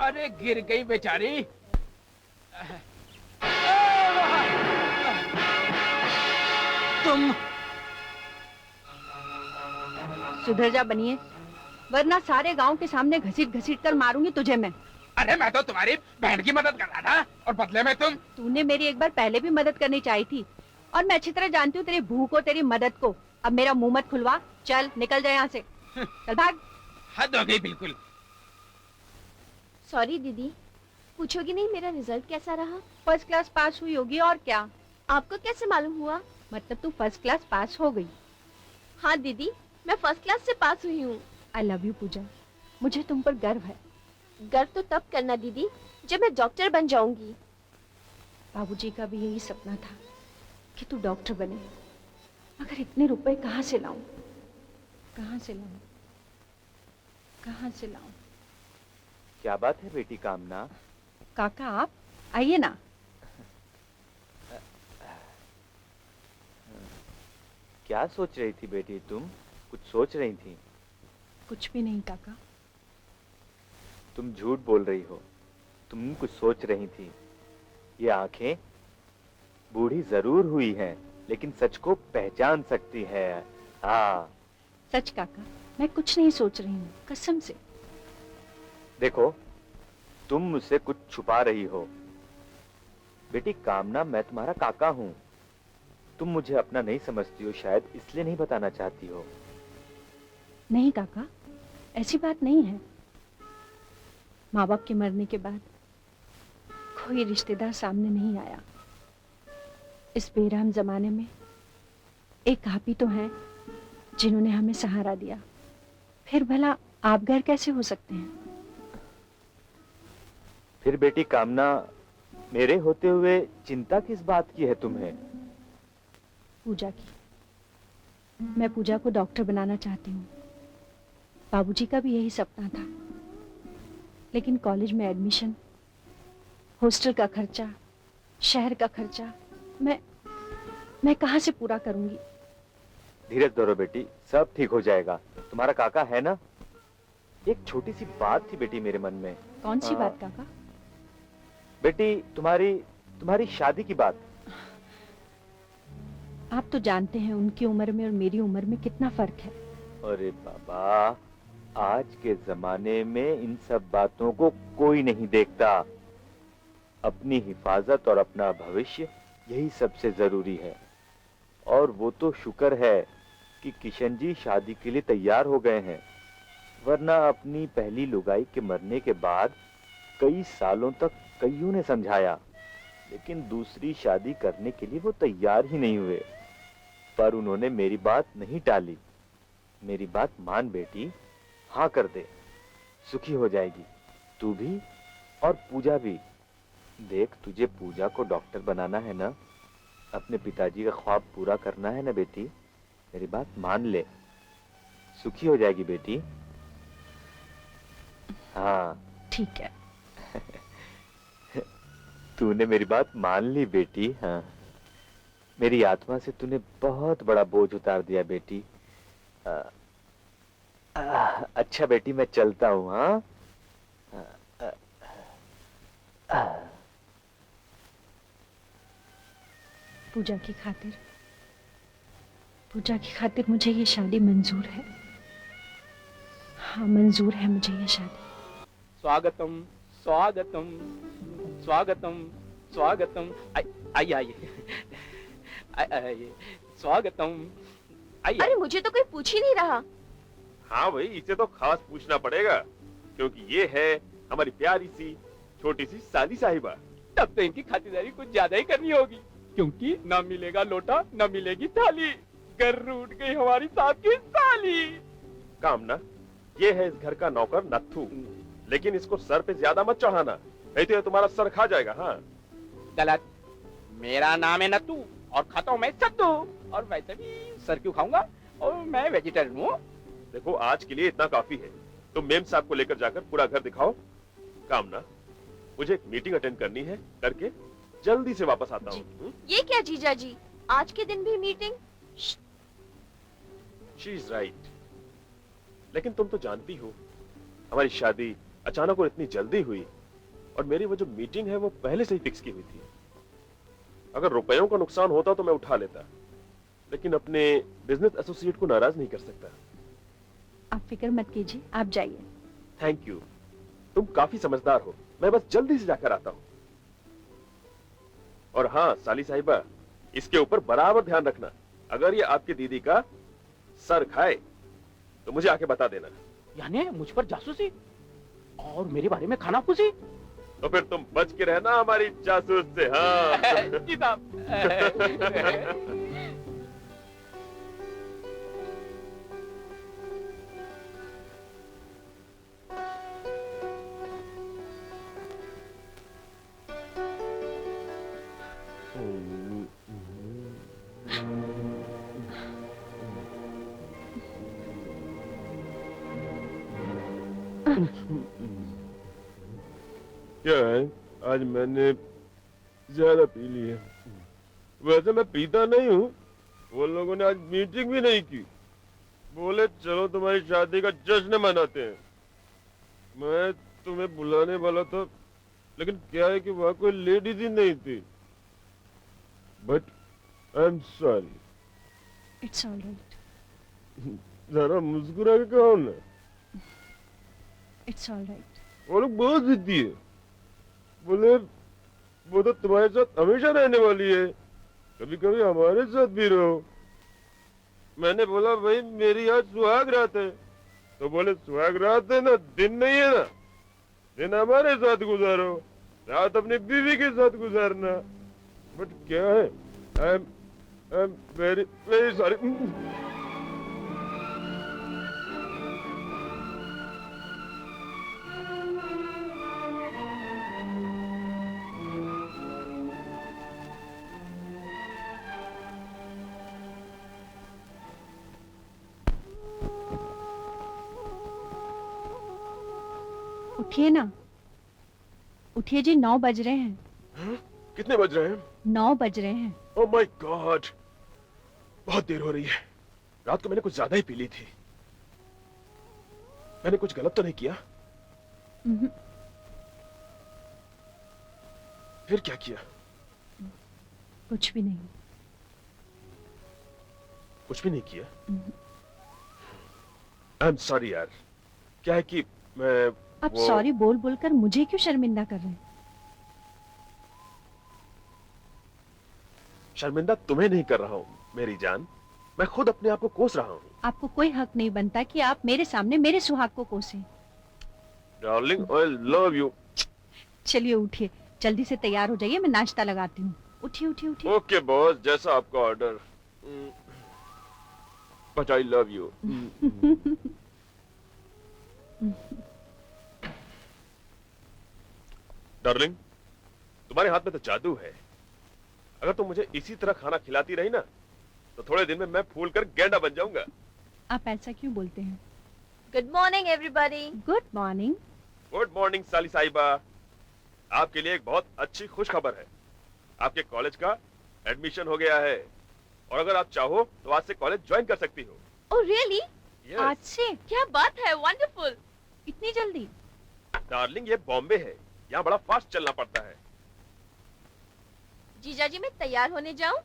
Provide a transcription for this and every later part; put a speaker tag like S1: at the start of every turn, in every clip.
S1: अरे गिर गई बेचारी। तुम
S2: सुधर जा बनिए, वरना सारे गांव के सामने घसीट घसीट कर मारूंगी तुझे मैं।
S1: अरे मैं तो तुम्हारी बहन की मदद कर रहा था और बदले में
S2: तूने मेरी एक बार पहले भी मदद करनी चाहिए थी, और मैं अच्छी तरह जानती हूँ तेरी भूख को, तेरी मदद को। अब मेरा मुंह मत खुलवा, चल निकल जा यहाँ से, चल भाग।
S1: हद हो गई बिल्कुल।
S3: सॉरी दीदी, पूछोगी नहीं मेरा रिजल्ट कैसा रहा?
S2: फर्स्ट क्लास पास हुई होगी और क्या।
S3: आपको कैसे मालूम हुआ?
S2: मतलब तू फर्स्ट क्लास पास हो गई?
S3: हाँ दीदी, मैं फर्स्ट क्लास से पास हुई हूँ।
S2: आई लव यू पूजा, मुझे तुम पर गर्व है।
S3: गर्व तो तब करना दीदी जब मैं डॉक्टर बन जाऊंगी।
S2: बाबूजी का भी यही सपना था कि तू डॉक्टर बने, मगर इतने रुपए कहाँ से लाऊं, कहाँ से लाऊं, कहाँ से लाऊं।
S4: क्या बात है बेटी कामना?
S2: काका आप आइए ना।
S4: क्या सोच रही थी बेटी तुम? कुछ सोच रही थी?
S2: कुछ भी नहीं काका।
S4: तुम झूठ बोल रही हो, तुम कुछ सोच रही थी। ये आंखें बूढ़ी जरूर हुई हैं, लेकिन सच को पहचान सकती है। हाँ
S2: सच काका, मैं कुछ नहीं सोच रही हूँ, कसम से।
S4: देखो, तुम मुझसे कुछ छुपा रही हो। बेटी कामना, मैं तुम्हारा काका हूँ। तुम मुझे अपना नहीं समझती हो, शायद इसलिए नहीं बताना चाहती हो।
S2: नहीं काका, ऐसी बात नहीं है। माँ बाप के मरने के बाद कोई रिश्तेदार सामने नहीं आया। इस बेरहम जमाने में एक आप ही तो हैं जिन्होंने हमें सहारा दिया। फिर भला आप घर कैसे हो सकते हैं?
S4: फिर बेटी कामना, मेरे होते हुए चिंता किस बात की है तुम्हें?
S2: पूजा की। मैं पूजा को डॉक्टर बनाना चाहती हूँ। बाबूजी का भी यही सपना था, लेकिन कॉलेज में एडमिशन, हॉस्टल का खर्चा, शहर का खर्चा, मैं कहाँ से पूरा करूंगी?
S4: धीरज धरो बेटी, सब ठीक हो जाएगा। तुम्हारा काका है ना? एक छोटी सी बात थी बेटी मेरे मन में।
S2: कौन सी बात काका?
S4: बेटी तुम्हारी शादी की बात।
S2: आप तो जानते हैं उनकी उम्र में और मेरी उम्र में कितना फर्क है।
S4: अरे बाबा, आज के जमाने में इन सब बातों को कोई नहीं देखता। अपनी हिफाजत और अपना भविष्य, यही सबसे जरूरी है। और वो तो शुक्र है कि किशन जी शादी के लिए तैयार हो गए हैं, वरना अपनी पहली लुगाई के मरने के बाद कई सालों तक कईयों ने समझाया, लेकिन दूसरी शादी करने के लिए वो तैयार ही नहीं हुए। पर उन्होंने मेरी बात नहीं टाली। मेरी बात मान बेटी, हाँ कर दे, सुखी हो जाएगी तू भी और पूजा भी। देख, तुझे पूजा को डॉक्टर बनाना है ना, अपने पिताजी का ख्वाब पूरा करना है ना बेटी। मेरी बात मान ले, सुखी हो जाएगी बेटी। हाँ
S2: ठीक है।
S4: तूने मेरी बात मान ली बेटी। हाँ, मेरी आत्मा से तूने बहुत बड़ा बोझ उतार दिया बेटी। अच्छा बेटी, मैं चलता हूँ। हाँ,
S2: पूजा की खातिर मुझे ये शादी मंजूर है। हाँ, मंजूर है मुझे ये शादी।
S1: स्वागतम स्वागतम स्वागतम स्वागतम। आइए आइए आइए, स्वागतम आइए।
S3: अरे मुझे तो कोई पूछ ही नहीं रहा।
S5: हाँ भाई, इसे तो खास पूछना पड़ेगा, क्योंकि ये है हमारी प्यारी सी छोटी सी साली साहिबा।
S1: तब तो इनकी खातिरदारी कुछ ज्यादा ही करनी होगी, क्योंकि ना मिलेगा लोटा ना मिलेगी थाली। घर रूठ गई हमारी साहब की साली।
S5: कामना, ये है इस घर का नौकर नत्थू, लेकिन इसको सर पे ज्यादा मत चढ़ाना, नहीं तो ये तुम्हारा सर खा जाएगा। हाँ
S1: गलत, मेरा नाम है नत्थू और खाता हूँ मैं सत्तू, और वैसे भी सर क्यों खाऊंगा, और मैं वेजिटेरियन हूँ।
S5: देखो, आज के लिए इतना काफी है। तुम मेम साहब को लेकर जाकर पूरा घर दिखाओ। कामना, मुझे एक मीटिंग अटेंड करनी है, करके जल्दी से वापस आता हूँ।
S3: ये क्या जीजा जी, आज के दिन भी मीटिंग?
S5: शी इज राइट, लेकिन तुम तो जानती हो हमारी शादी अचानक और इतनी जल्दी हुई, और मेरी वो जो मीटिंग है वो पहले से ही फिक्स की हुई थी। अगर रुपयों का नुकसान होता तो मैं उठा लेता, लेकिन अपने बिजनेस एसोसिएट को नाराज नहीं कर सकता।
S2: आप फिक्र मत कीजिए, आप जाइए।
S5: थैंक यू, तुम काफी समझदार हो। मैं बस जल्दी से जाकर आता हूँ। और हाँ साली साहिबा, इसके ऊपर बराबर ध्यान रखना। अगर ये आपकी दीदी का सर खाए तो मुझे आके बता देना।
S1: यानी मुझ पर जासूसी और मेरे बारे में खाना फूसी।
S5: तो फिर तुम बच के रहना हमारी जासूस से। हाँ
S1: जी साहब।
S5: क्या है, आज मैंने ज्यादा पी ली है। वैसे मैं पीता नहीं हूँ। वो लोगों ने आज मीटिंग भी नहीं की। बोले चलो तुम्हारी शादी का जश्न मनाते हैं। मैं तुम्हें बुलाने वाला था, लेकिन क्या है कि वहां कोई लेडीज ही नहीं थी। But I am sorry.
S2: It's all right,
S5: जरा मुस्कुरा के कहो ना।
S2: It's all right.
S5: वो लोग बहुत जिद्दी है। बोले वो तो तुम्हारे साथ हमेशा रहने वाली है, कभी कभी हमारे साथ भी रहो। मैंने बोला भाई मेरी आज सुहाग रात है। तो बोले सुहाग रात है ना, दिन नहीं है ना। दिन हमारे साथ गुजारो, रात अपनी बीवी के साथ गुजारना। बट क्या है, आई एम वेरी वेरी सॉरी।
S2: उठिए ना, उठिए जी, 9 बज रहे हैं।
S5: कितने बज रहे हैं?
S2: 9 बज रहे हैं।
S5: ओह माय गॉड, बहुत देर हो रही है। रात को मैंने कुछ ज्यादा ही पी ली थी। मैंने कुछ गलत तो नहीं किया? फिर क्या किया?
S2: कुछ भी नहीं।
S5: कुछ भी नहीं किया? आई एम सॉरी यार। क्या है कि मैं
S2: आप सॉरी बोल बोलकर मुझे क्यों शर्मिंदा कर रहे हैं?
S5: शर्मिंदा तुम्हें नहीं कर रहा हूँ मेरी जान, मैं खुद अपने आप को कोस रहा हूँ।
S2: आपको कोई हक नहीं बनता कि आप मेरे सामने मेरे सुहाग को कोसें।
S5: Darling I love you.
S2: चलिए उठिए, जल्दी से तैयार हो जाइए, मैं नाश्ता लगाती हूँ। उठिए उठिए उठिए।
S5: ओके बॉस, जैसा आपका order. But I love you. Darling, तुम्हारे हाथ में तो जादू है। अगर तुम मुझे इसी तरह खाना खिलाती रही ना, तो थोड़े दिन में मैं फूल कर गेंडा बन जाऊंगा।
S2: आप ऐसा क्यों बोलते हैं?
S3: Good morning everybody.
S2: Good morning.
S5: Good morning साली साहिबा। आपके लिए एक बहुत अच्छी खुश खबर है। आपके कॉलेज का एडमिशन हो गया है, और अगर आप चाहो तो आज से कॉलेज ज्वाइन कर सकती हो।
S3: Oh really?
S5: Yes.
S2: आज से?
S3: क्या बात है, वंडरफुल।
S2: इतनी जल्दी?
S5: डार्लिंग, ये बॉम्बे है, यहाँ बड़ा फास्ट चलना पड़ता है।
S3: जीजाजी मैं तैयार होने जाऊं?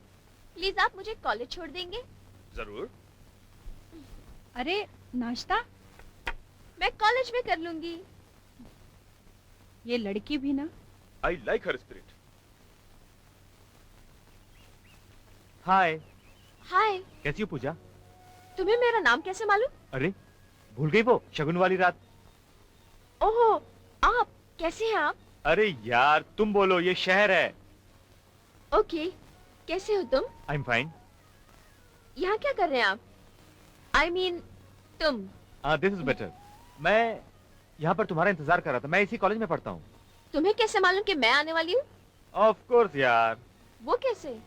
S3: प्लीज आप मुझे कॉलेज छोड़ देंगे?
S5: जरूर।
S2: अरे नाश्ता?
S3: मैं कॉलेज में कर लूंगी।
S2: ये लड़की भी ना।
S5: I like her spirit.
S6: हाय,
S3: हाय,
S6: कैसी हो पूजा?
S3: तुम्हें मेरा नाम कैसे मालूम?
S6: अरे भूल गई वो शगुन वाली रात?
S3: ओहो, आप कैसे हैं आप?
S6: अरे यार तुम बोलो, ये शहर है।
S3: ओके, कैसे हो तुम?
S6: आई एम फाइन।
S3: यहाँ क्या कर रहे हैं आप? आई मीन तुम।
S6: This is better. मैं यहाँ पर तुम्हारा इंतजार कर रहा था। मैं इसी कॉलेज में पढ़ता हूँ।
S3: तुम्हें कैसे मालूम कि मैं आने वाली हूँ?
S6: ऑफ कोर्स यार।
S3: वो कैसे?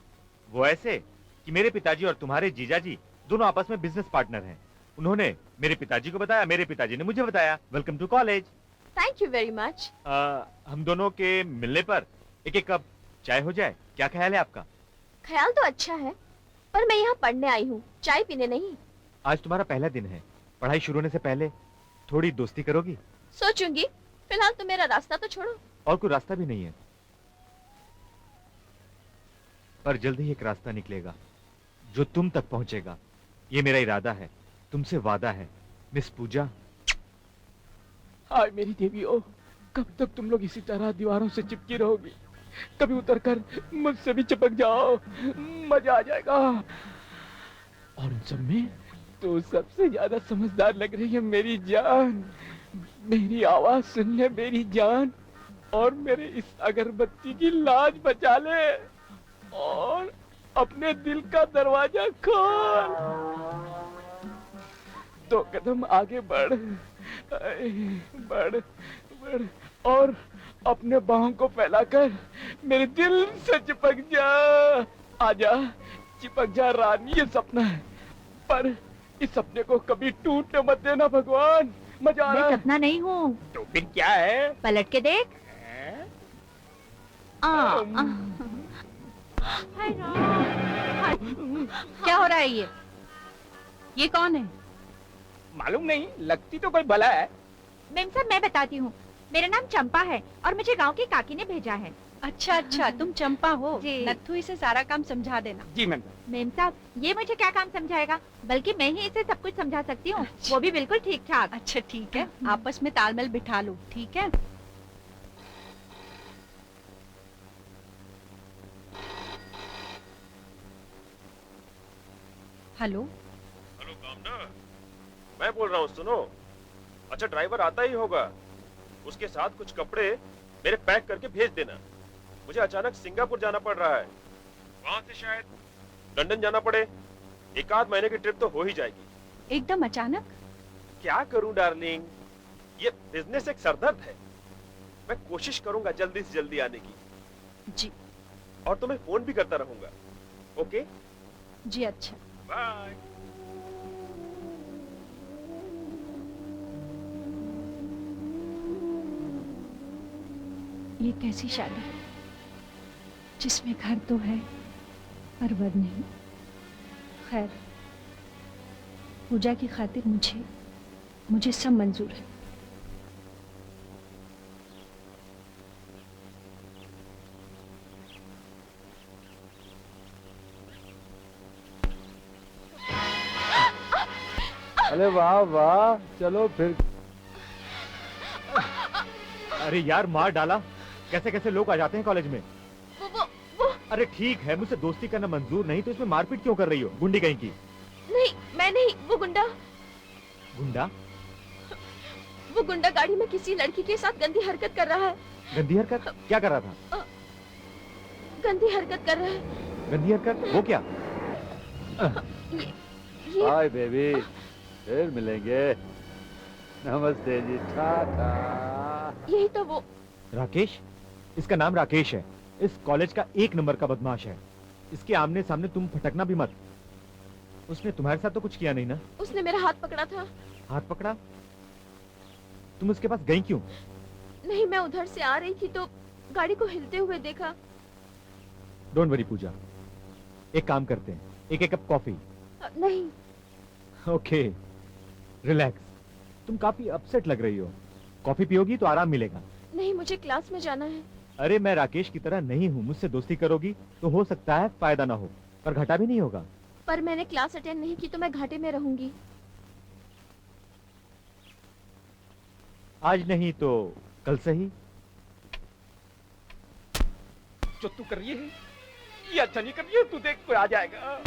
S6: वो ऐसे कि मेरे पिताजी और तुम्हारे जीजाजी दोनों आपस में बिजनेस पार्टनर हैं। उन्होंने मेरे पिताजी को बताया, मेरे पिताजी ने मुझे बताया। Welcome to college.
S3: Thank you very much.
S6: हम दोनों के मिलने पर एक एक कप चाय हो जाए, क्या ख्याल है आपका?
S3: ख्याल तो अच्छा है, पर मैं यहाँ पढ़ने आई हूँ, चाय पीने नहीं।
S6: आज तुम्हारा पहला दिन है। पढ़ाई शुरू होने से पहले थोड़ी दोस्ती करोगी?
S3: सोचूंगी। फिलहाल तो मेरा रास्ता तो छोड़ो।
S6: और कोई रास्ता भी नहीं है। पर जल्द ही एक रास्ता निकलेगा जो तुम तक पहुंचेगा। ये मेरा इरादा है, तुमसे वादा है मिस पूजा।
S1: हाय मेरी देवियों, कब तक तुम लोग इसी तरह दीवारों से चिपकी रहोगी? कभी उतर कर मुझसे भी चिपक जाओ, मजा आ जाएगा। और उन सब में तो सबसे ज्यादा समझदार लग रही है मेरी जान। मेरी आवाज सुन ले मेरी जान, और मेरे इस अगरबत्ती की लाज बचा ले, और अपने दिल का दरवाजा खोल। 2 कदम आगे बढ़, बढ़ बढ़, और अपने बाहों को फैलाकर मेरे दिल से चिपक जा। आजा, चिपक जा रानी, ये सपना है, पर इस सपने को कभी टूटने मत देना भगवान। मजा आ रहा
S3: मैं
S1: है।
S3: सपना नहीं हूँ,
S1: तो फिर क्या है?
S3: पलट के देख।
S1: हैं?
S3: हाय राम। क्या हो रहा है ये कौन है?
S1: मालूम नहीं, लगती तो कोई भला है।
S3: मेम साहब मैं बताती हूँ, मेरा नाम चंपा है और मुझे गांव की काकी ने भेजा है।
S2: अच्छा अच्छा, तुम चंपा हो।
S3: जी।
S2: नथु इसे सारा काम समझा देना।
S1: जी मैम।
S3: मेम साहब ये मुझे क्या काम समझाएगा, बल्कि मैं ही इसे सब कुछ समझा सकती हूँ, वो भी बिल्कुल ठीक ठाक।
S2: अच्छा ठीक है, आपस में तालमेल बिठा लो, ठीक है? हेलो,
S5: हेलो कामना, मैं बोल रहा हूँ, सुनो। अच्छा ड्राइवर आता ही होगा, उसके साथ कुछ कपड़े मेरे पैक करके भेज देना। मुझे अचानक सिंगापुर जाना पड़ रहा है, वहां से शायद लंदन जाना पड़े। 1 आध महीने की ट्रिप तो हो ही जाएगी।
S2: एकदम अचानक?
S5: क्या करूं डार्लिंग, ये बिजनेस एक सरदर्द है। मैं कोशिश करूंगा जल्दी से जल्दी आने की,
S2: जी
S5: और तुम्हें फोन भी करता रहूंगा। ओके
S2: जी, अच्छा।
S5: बाय।
S2: ये कैसी शादी है जिसमें घर तो है पर वर नहीं। खैर, पूजा की खातिर मुझे सब मंजूर है।
S4: अरे वाह वाह, चलो फिर।
S6: अरे यार मार डाला, कैसे कैसे लोग आ जाते हैं कॉलेज में।
S3: वो
S6: अरे ठीक है, मुझसे दोस्ती करना मंजूर नहीं तो इसमें मारपीट क्यों कर रही हो, गुंडी कहीं की।
S3: नहीं, मैं नहीं, वो गुंडा गाड़ी में किसी लड़की के साथ गंदी हरकत कर रहा है।
S6: गंदी हरकत क्या कर रहा था?
S3: गंदी हरकत कर रहा है।
S6: गंदी हरकत वो क्या?
S3: ये
S4: हाय बेबी, फिर मिलेंगे। नमस्ते जी, टाटा।
S3: यही तो वो।
S6: राकेश, इसका नाम राकेश है, इस कॉलेज का 1 नंबर का बदमाश है। इसके आमने सामने तुम फटकना भी मत। उसने तुम्हारे साथ तो कुछ किया नहीं ना?
S3: उसने मेरा हाथ पकड़ा था।
S6: हाथ पकड़ा? तुम उसके पास गई क्यों?
S3: नहीं, मैं उधर से आ रही थी तो गाड़ी को हिलते हुए देखा।
S6: डोंट वरी पूजा, एक काम करते हैं, एक कप कॉफी।
S3: नहीं।
S6: Okay, relax. तुम काफी अपसेट लग रही हो, कॉफी पियोगी तो आराम मिलेगा।
S3: नहीं, मुझे क्लास में जाना है।
S6: अरे मैं राकेश की तरह नहीं हूँ, मुझसे दोस्ती करोगी तो हो सकता है फायदा ना हो, पर घाटा भी नहीं होगा।
S3: पर मैंने क्लास अटेंड नहीं की तो मैं घाटे में रहूंगी।
S6: आज नहीं तो कल से ही।
S1: जो तू कर रही है ये अच्छा नहीं कर रही है, तू देख कोई आ जाएगा।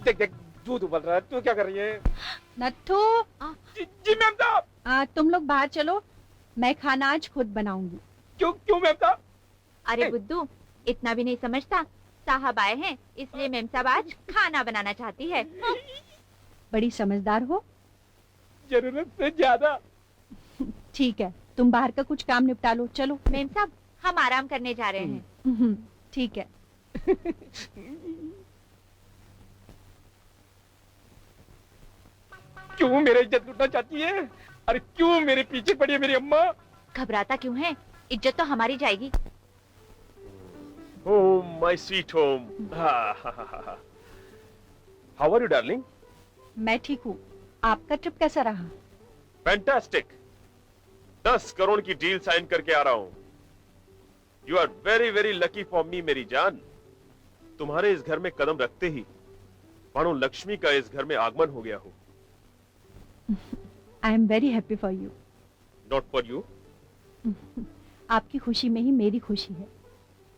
S1: देख देख दूध उबल रहा है, तू क्या कर रही है?
S2: नत्थू,
S1: जी मैम साहब।
S2: तुम लोग बाहर चलो, मैं खाना आज खुद बनाऊंगी।
S1: क्यों क्यों मैम साहब?
S3: अरे बुद्धू, इतना भी नहीं समझता। साहब आए हैं इसलिए मेम साहब आज खाना बनाना चाहती है।
S2: बड़ी समझदार हो।
S1: जरूरत से ज्यादा।
S2: ठीक है, तुम बाहर का कुछ काम निपटा लो, चलो।
S3: मेम साहब हम आराम करने जा रहे हैं।
S2: ठीक है।
S1: क्यों मेरी इज्जत लूटना चाहती है? अरे क्यों मेरे पीछे पड़ी है मेरी अम्मा?
S3: घबराता क्यों है? इज्जत तो हमारी जाएगी।
S5: Home, my sweet home. How are you, darling?
S2: मैं ठीक हूँ। आपका ट्रिप कैसा रहा?
S5: Fantastic. 10 करोड़ की डील साइन करके आ रहा हूँ। You are very very lucky for me, मेरी जान। तुम्हारे इस घर में कदम रखते ही मानो लक्ष्मी का इस घर में आगमन हो गया हो।
S2: आई am very happy for you.
S5: Not for you.
S2: आपकी खुशी में ही मेरी खुशी है।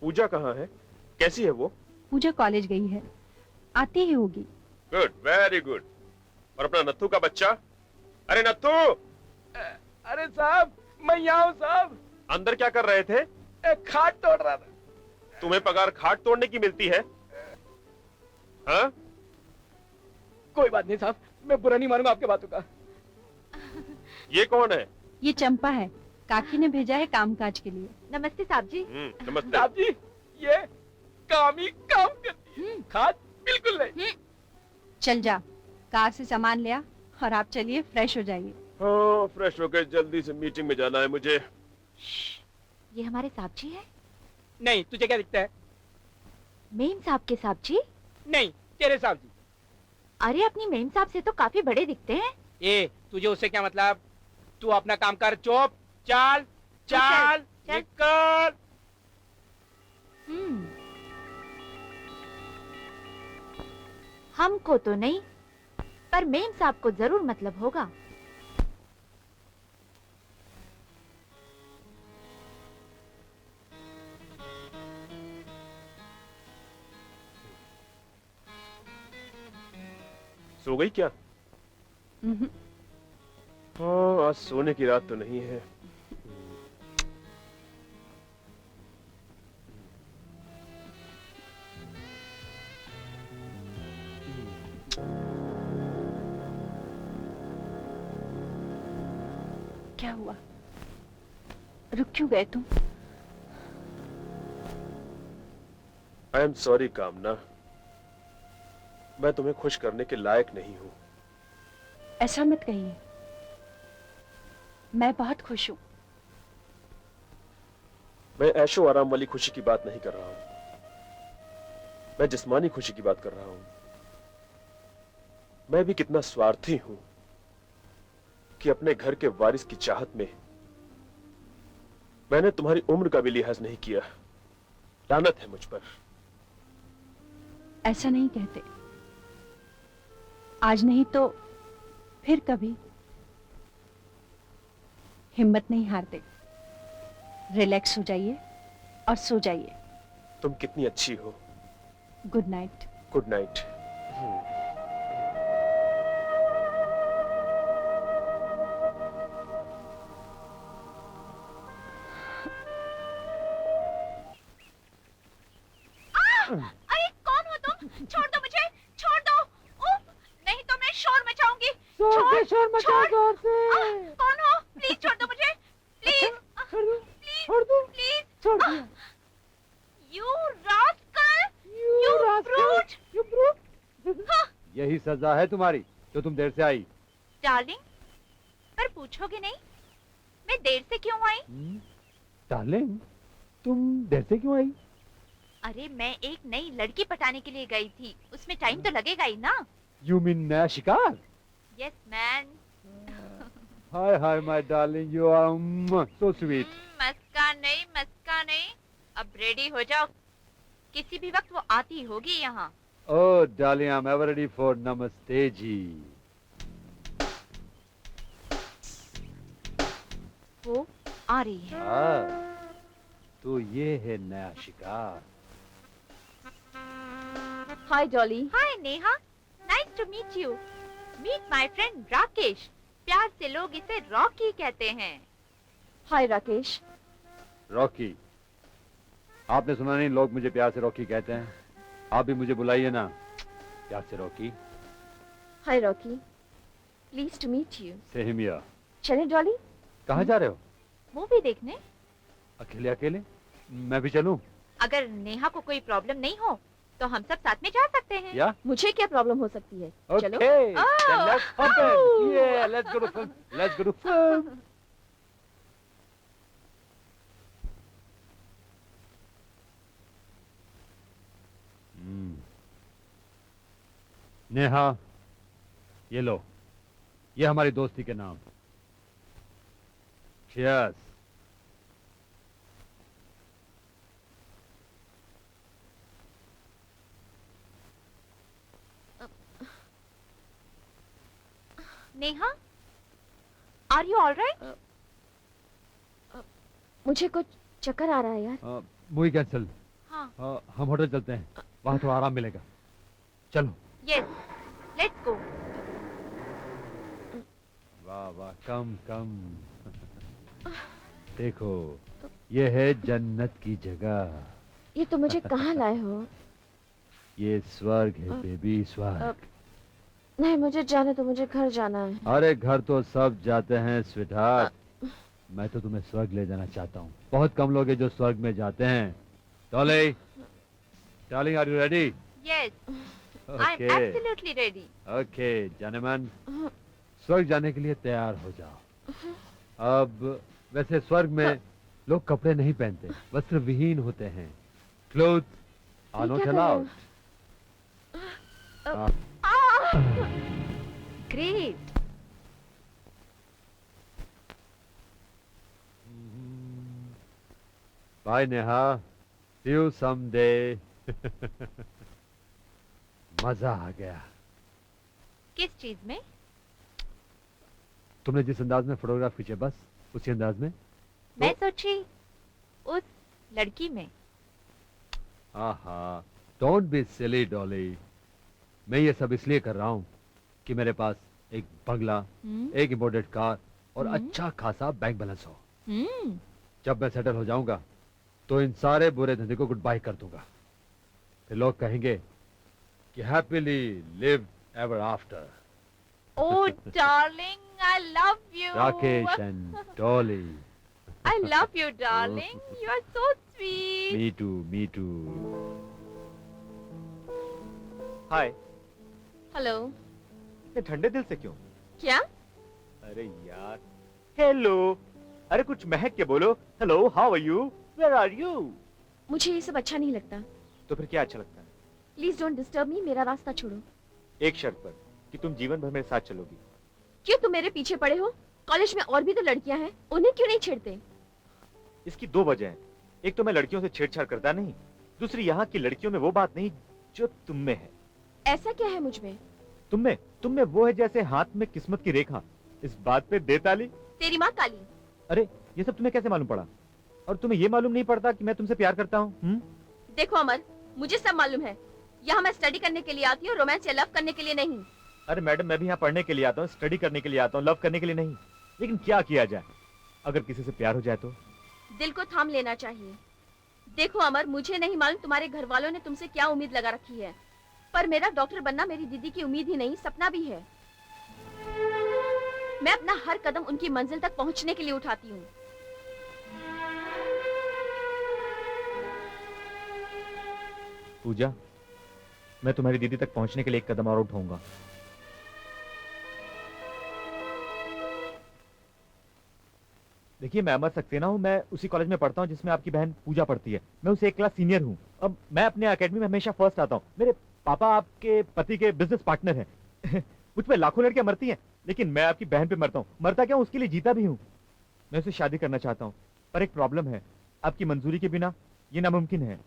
S5: पूजा कहाँ है? कैसी है वो?
S2: पूजा कॉलेज गई है, आती ही होगी।
S5: Good, very good. और अपना नत्थू का बच्चा? अरे नत्थू,
S1: अरे साहब, मैं यहाँ हूँ साहब।
S5: अंदर क्या कर रहे थे?
S1: खाट तोड़ रहा था।
S5: तुम्हें पगार खाट तोड़ने की मिलती है? हाँ?
S1: कोई बात नहीं साहब, मैं बुरा नहीं मानूंगा आपके बातों का।
S5: ये कौन है?
S2: ये चंपा है, काकी ने भेजा है कामकाज के लिए।
S3: नमस्ते साहब जी।
S5: नमस्ते।
S1: साहब जी, ये काम ही काम करती है, खाट बिल्कुल नहीं।
S2: चल जा, कार से सामान ले आ और आप चलिए फ्रेश हो जाइए।
S5: हाँ, फ्रेश होकर जल्दी से मीटिंग में जाना है मुझे।
S3: ये हमारे साहब जी है?
S1: नहीं, तुझे क्या दिखता है?
S3: मेम साहब के साहब जी?
S1: नहीं, तेरे साहब जी।
S3: अरे अपनी मेम साहब से तो काफी बड़े दिखते हैं।
S1: ए, तुझे उससे क्या मतलब? तू अपना काम कर, चुप, चाल चाल
S3: चल।
S1: निकल।
S3: हमको तो नहीं, पर मेम साहब को जरूर मतलब होगा।
S5: सो गई क्या? हाँ, आज सोने की रात तो नहीं है।
S2: क्या हुआ? रुक क्यों गए तुम?
S5: आई एम सॉरी कामना, मैं तुम्हें खुश करने के लायक नहीं हूँ।
S2: ऐसा मत कहिए, मैं बहुत खुश हूँ।
S5: मैं ऐशो आराम वाली खुशी की बात नहीं कर रहा हूँ, मैं जिस्मानी खुशी की बात कर रहा हूँ। मैं भी कितना स्वार्थी हूँ कि अपने घर के वारिस की चाहत में मैंने तुम्हारी उम्र का भी लिहाज नहीं किया। लानत है मुझ पर।
S2: ऐसा नहीं कहते, आज नहीं तो फिर कभी। हिम्मत नहीं हारते, रिलैक्स हो जाइए और सो जाइए।
S5: तुम कितनी अच्छी हो।
S2: Good night.
S5: Good night.
S3: अरे कौन हो तुम? छोड़ दो मुझे, छोड़ दो। उफ, नहीं तो मैं शोर मचाऊंगी।
S1: शोर मचा जोर से।
S3: कौन हो? प्लीज छोड़ दो मुझे, प्लीज।
S1: छोड़ दो,
S3: प्लीज,
S1: छोड़ दो,
S3: प्लीज।
S1: छोड़ दिया।
S3: You rascal, you brute.
S1: You brute।
S7: यही सजा है तुम्हारी जो तुम देर से आई।
S3: डार्लिंग, पर पूछोगे नहीं मैं देर से क्यों आई?
S7: डार्लिंग, तुम देर से क्यों आई?
S3: अरे मैं एक नई लड़की पटाने के लिए गई थी, उसमें टाइम तो लगेगा ही ना।
S7: यू मीन नया शिकार?
S3: Yes man.
S7: Hi hi my darling, you are so sweet.
S3: मस्का नहीं, मस्का नहीं। अब रेडी हो जाओ, किसी भी वक्त वो आती होगी यहाँ।
S7: Oh darling, I am ever ready for नमस्ते जी।
S3: वो आ रही है।
S7: तो ये है नया शिकार।
S2: Hi Jolly.
S3: Hi Neha, to meet you. Meet my friend Rakesh. प्यार से लोग इसे रॉकी कहते हैं।
S2: हाय राकेश।
S7: रॉकी। आपने सुना नहीं, लोग मुझे प्यार से रॉकी कहते हैं। आप भी मुझे बुलाइए ना प्यार से Rocky.
S2: Hi Rocky, please to meet you.
S7: Same here.
S2: चले डॉली?
S7: कहाँ जा रहे हो?
S3: मूवी देखने।
S7: अकेले अकेले? मैं भी चलूं?
S3: अगर नेहा को कोई प्रॉब्लम नहीं हो तो हम सब साथ में जा सकते हैं।
S7: या?
S2: मुझे क्या प्रॉब्लम हो सकती है? चलो।
S7: Okay,
S3: Oh.
S7: then let's hop in. Yeah, let's go to film. Let's go to film. Neha, ये लो, ये हमारी दोस्ती के नाम। Cheers.
S3: Neha, are you alright?
S2: मुझे कुछ चक्कर आ रहा है यार।
S7: Movie cancel.
S3: हाँ।
S7: हम होटल चलते हैं, वहां थोड़ा आराम मिलेगा। चलो।
S3: Yes, let's go.
S7: वाह वाह, कम कम। देखो, ये है जन्नत की जगह।
S2: ये तो मुझे कहाँ लाए हो?
S7: ये स्वर्ग है बेबी, स्वर्ग।
S2: नहीं, मुझे जाने तो, मुझे घर जाना है।
S7: अरे घर तो सब जाते हैं स्वीटहार्ट। मैं तो तुम्हें स्वर्ग ले जाना चाहता हूँ। बहुत कम लोग हैं जो स्वर्ग में जाते हैं। Dolly, darling, are you ready?
S3: Yes, I am absolutely ready.
S7: Okay जनमन, स्वर्ग जाने के लिए तैयार हो जाओ। अब वैसे स्वर्ग में लोग कपड़े नहीं पहनते, वस्त्र विहीन होते हैं। Cloth are not allowed.
S3: Great.
S7: Bye Neha, see you someday. मजा आ गया।
S3: किस चीज में?
S7: तुमने जिस अंदाज में फोटोग्राफ खींचे, बस उसी अंदाज में।
S3: मैं सोची उस लड़की में।
S7: आहा, डोंट बी सिली डॉली। मैं ये सब इसलिए कर रहा हूँ कि मेरे पास एक बंगला, एक इम्पोर्टेड कार और अच्छा खासा बैंक बैलेंस हो। जब मैं सेटल हो जाऊंगा तो इन सारे बुरे धंधे को गुड बाय कर दूंगा। फिर लोग कहेंगे कि happily live ever after.
S3: Oh, darling, I love you.
S7: Rakesh and Dolly.
S3: I love you, darling. You are so sweet.
S7: Me too, me too.
S6: Hi.
S2: Hello.
S6: इतने ठंडे दिल से क्यों?
S2: क्या?
S6: अरे यार, हेलो। अरे कुछ महक के बोलो। Hello, how are you? Where are you?
S2: मुझे ये सब अच्छा नहीं लगता।
S6: तो फिर क्या अच्छा लगता है?
S2: प्लीज डोंट डिस्टर्ब मी, मेरा रास्ता छोड़ो।
S6: एक शर्त पर, कि तुम जीवन भर मेरे साथ चलोगी।
S2: क्यों तुम मेरे पीछे पड़े हो? कॉलेज में और भी तो लड़कियां हैं, उन्हें क्यों नहीं छेड़ते?
S6: इसकी दो वजह हैं। एक तो मैं लड़कियों से छेड़छाड़ करता नहीं, दूसरी यहाँ की लड़कियों में वो बात नहीं जो तुम में है।
S2: ऐसा क्या है मुझ में?
S6: तुम में वो है जैसे हाथ में किस्मत की रेखा। इस बात पे दे ताली।
S2: तेरी माँ काली।
S6: अरे ये सब तुम्हें कैसे मालूम पड़ा? और तुम्हें ये मालूम नहीं पड़ता कि मैं तुमसे प्यार करता हूँ?
S2: देखो अमर, मुझे सब मालूम है। यहाँ मैं स्टडी करने के लिए आती हूँ, रोमांस या लव करने के लिए नहीं।
S6: अरे मैडम, मैं भी यहाँ पढ़ने के लिए आता हूँ, स्टडी करने के लिए आता हूँ, लव करने के लिए नहीं। लेकिन क्या किया जाए, अगर किसी से प्यार हो जाए तो?
S2: दिल को थाम लेना चाहिए। देखो अमर, मुझे नहीं मालूम तुम्हारे घर वालों ने तुमसे क्या उम्मीद लगा रखी है, पर मेरा डॉक्टर बनना मेरी दीदी की उम्मीद ही नहीं, सपना भी है। मैं अपना हर कदम उनकी मंजिल तक पहुंचने के लिए उठाती हूँ।
S6: पूजा, मैं तुम्हारी दीदी तक पहुंचने के लिए एक कदम और उठाऊंगा। देखिए, मैं अमर सक्सेना हूँ। मैं उसी कॉलेज में पढ़ता हूँ जिसमें आपकी बहन पूजा पढ़ती है। मैं उसे एक क्लास सीनियर हूँ। अब मैं अपने एकेडमी में हमेशा फर्स्ट आता हूँ। मेरे पापा आपके पति के बिजनेस पार्टनर हैं। मुझ पे लाखों लड़कियां मरती हैं, लेकिन मैं आपकी बहन पे मरता हूँ। मरता क्या, उसके लिए जीता भी हूँ। मैं उसे शादी करना चाहता हूँ, पर एक प्रॉब्लम है। आपकी मंजूरी के बिना ये नामुमकिन है।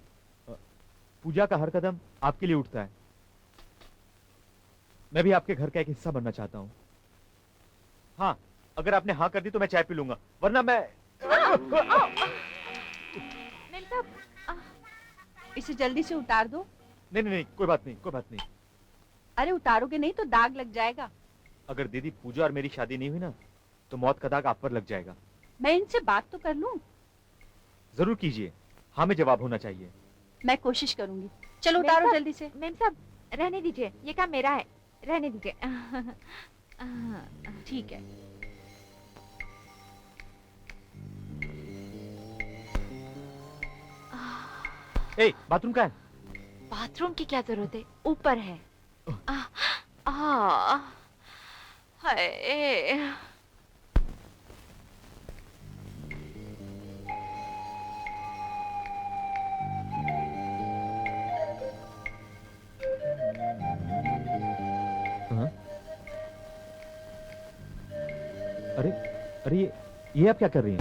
S6: पूजा का हर कदम आपके लिए उठता है। मैं भी आपके घर का एक हिस्सा बनना चाहता हूँ। हाँ, अगर आपने हाँ कर दी तो मैं चाय पी लूंगा, वरना मैं
S2: इसे जल्दी से उतार दो।
S6: नहीं नहीं नहीं, कोई बात नहीं, कोई बात नहीं।
S2: अरे उतारोगे नहीं तो दाग लग जाएगा।
S6: अगर दीदी पूजा और मेरी शादी नहीं हुई ना तो मौत का दाग आप पर लग जाएगा।
S2: मैं इनसे बात तो कर लूं।
S6: जरूर कीजिए, हाँ में जवाब होना चाहिए।
S2: मैं कोशिश करूंगी। चलो
S3: मेम
S2: उतारो
S3: साहब,
S2: जल्दी से।
S3: मैम साहब रहने दीजिए, ये काम मेरा है, रहने दीजिए।
S2: ठीक है।
S6: ए, बाथरूम कहाँ है?
S3: बाथरूम की क्या जरूरत है, ऊपर है। आ, आ, हाय।
S6: हाँ? अरे अरे ये आप क्या कर रही हैं?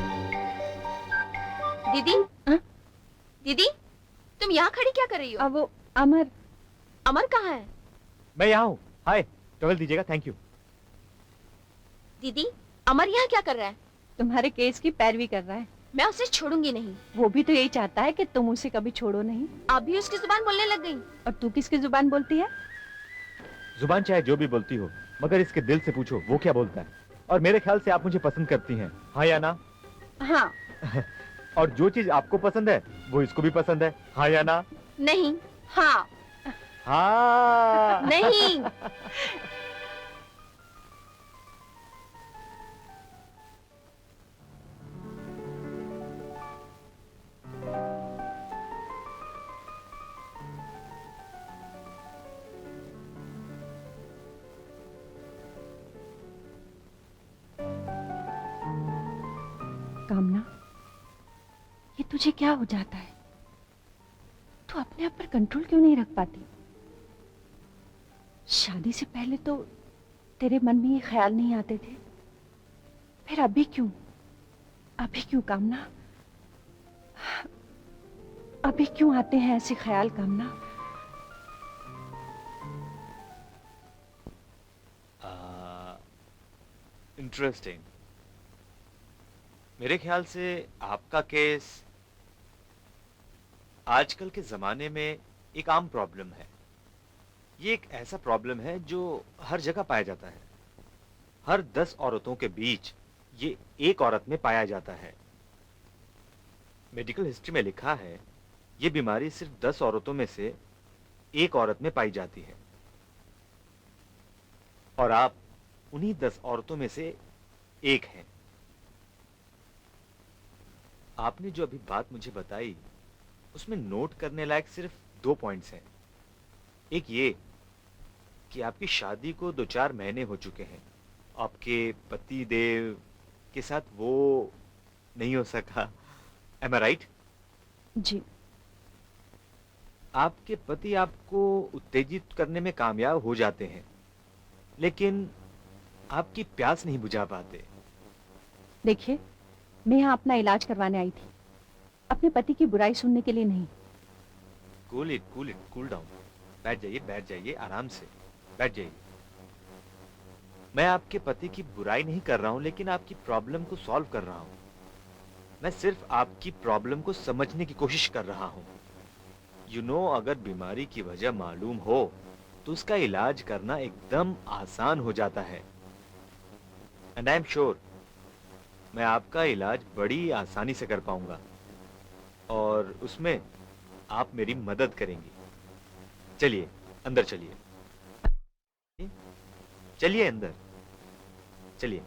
S3: दीदी,
S2: हाँ?
S3: दीदी तुम यहाँ खड़ी क्या कर रही हो?
S2: अब वो अमर।
S3: अमर कहाँ है?
S6: मैं यहाँ हूँ। हाय, टॉवल दीजिएगा, थैंक यू।
S3: दीदी अमर यहाँ क्या कर रहा है?
S2: तुम्हारे केस की पैरवी कर रहा है।
S3: मैं उसे छोड़ूंगी नहीं।
S2: वो भी तो यही चाहता है कि तुम उसे कभी छोड़ो नहीं।
S3: आप भी उसकी जुबान बोलने लग गई।
S2: और तू किसकी जुबान बोलती है?
S6: जुबान चाहे जो भी बोलती हो, मगर इसके दिल से पूछो वो क्या बोलता है। और मेरे ख्याल से आप मुझे पसंद करती हैं, हाँ या ना?
S2: हाँ।
S6: और जो चीज आपको पसंद है वो इसको भी पसंद है, हाँ या ना?
S3: नहीं। हाँ।
S6: हाँ।
S3: नहीं।
S2: कामना, ये तुझे क्या हो जाता है? तू अपने आप पर कंट्रोल क्यों नहीं रख पाती? शादी से पहले तो तेरे मन में ये ख्याल नहीं आते थे, फिर अभी क्यों? अभी क्यों कामना? अभी क्यों आते हैं ऐसे ख्याल कामना?
S4: इंटरेस्टिंग। मेरे ख्याल से आपका केस आजकल के जमाने में एक आम प्रॉब्लम है। ये एक ऐसा प्रॉब्लम है जो हर जगह पाया जाता है। हर 10 औरतों के बीच ये एक औरत में पाया जाता है। मेडिकल हिस्ट्री में लिखा है ये बीमारी सिर्फ 10 औरतों में से एक औरत में पाई जाती है। और आप उन्हीं 10 औरतों में से एक हैं। आपने जो अभी बात मुझे बताई उसमें नोट करने लायक सिर्फ 2 पॉइंट्स हैं। एक ये कि आपकी शादी को 2-4 महीने हो चुके हैं, आपके पति देव के साथ वो नहीं हो सका। एम आई राइट?
S2: जी।
S4: आपके पति आपको उत्तेजित करने में कामयाब हो जाते हैं, लेकिन आपकी प्यास नहीं बुझा पाते।
S2: देखिए, मैं यहाँ अपना इलाज करवाने आई थी, अपने पति की बुराई सुनने के लिए नहीं।
S4: Cool it, cool down. बैठ जाइए आराम से, बैठ जाइए। मैं आपके पति की बुराई नहीं कर रहा हूं, लेकिन आपकी प्रॉब्लम को सॉल्व कर रहा हूं। मैं सिर्फ आपकी प्रॉब्लम को समझने की कोशिश कर रहा हूं। यू नो, अगर बीमारी की वजह मालूम हो तो उसका इलाज करना एकदम आसान हो जाता है। एंड आई एम श्योर मैं आपका इलाज बड़ी आसानी से कर पाऊंगा, और उसमें आप मेरी मदद करेंगी। चलिए अंदर चलिए, चलिए अंदर चलिए।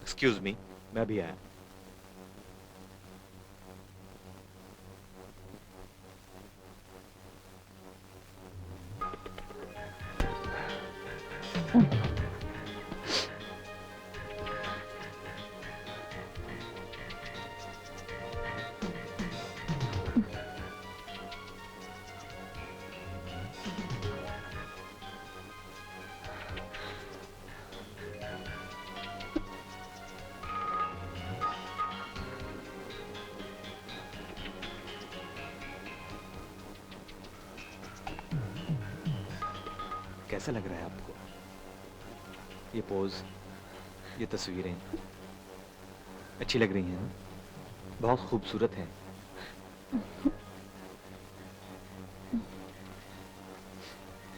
S4: एक्सक्यूज मी, मैं भी आया। कैसा लग रहा है आपको ये पोज, ये तस्वीरें अच्छी लग रही हैं ना? बहुत खूबसूरत है।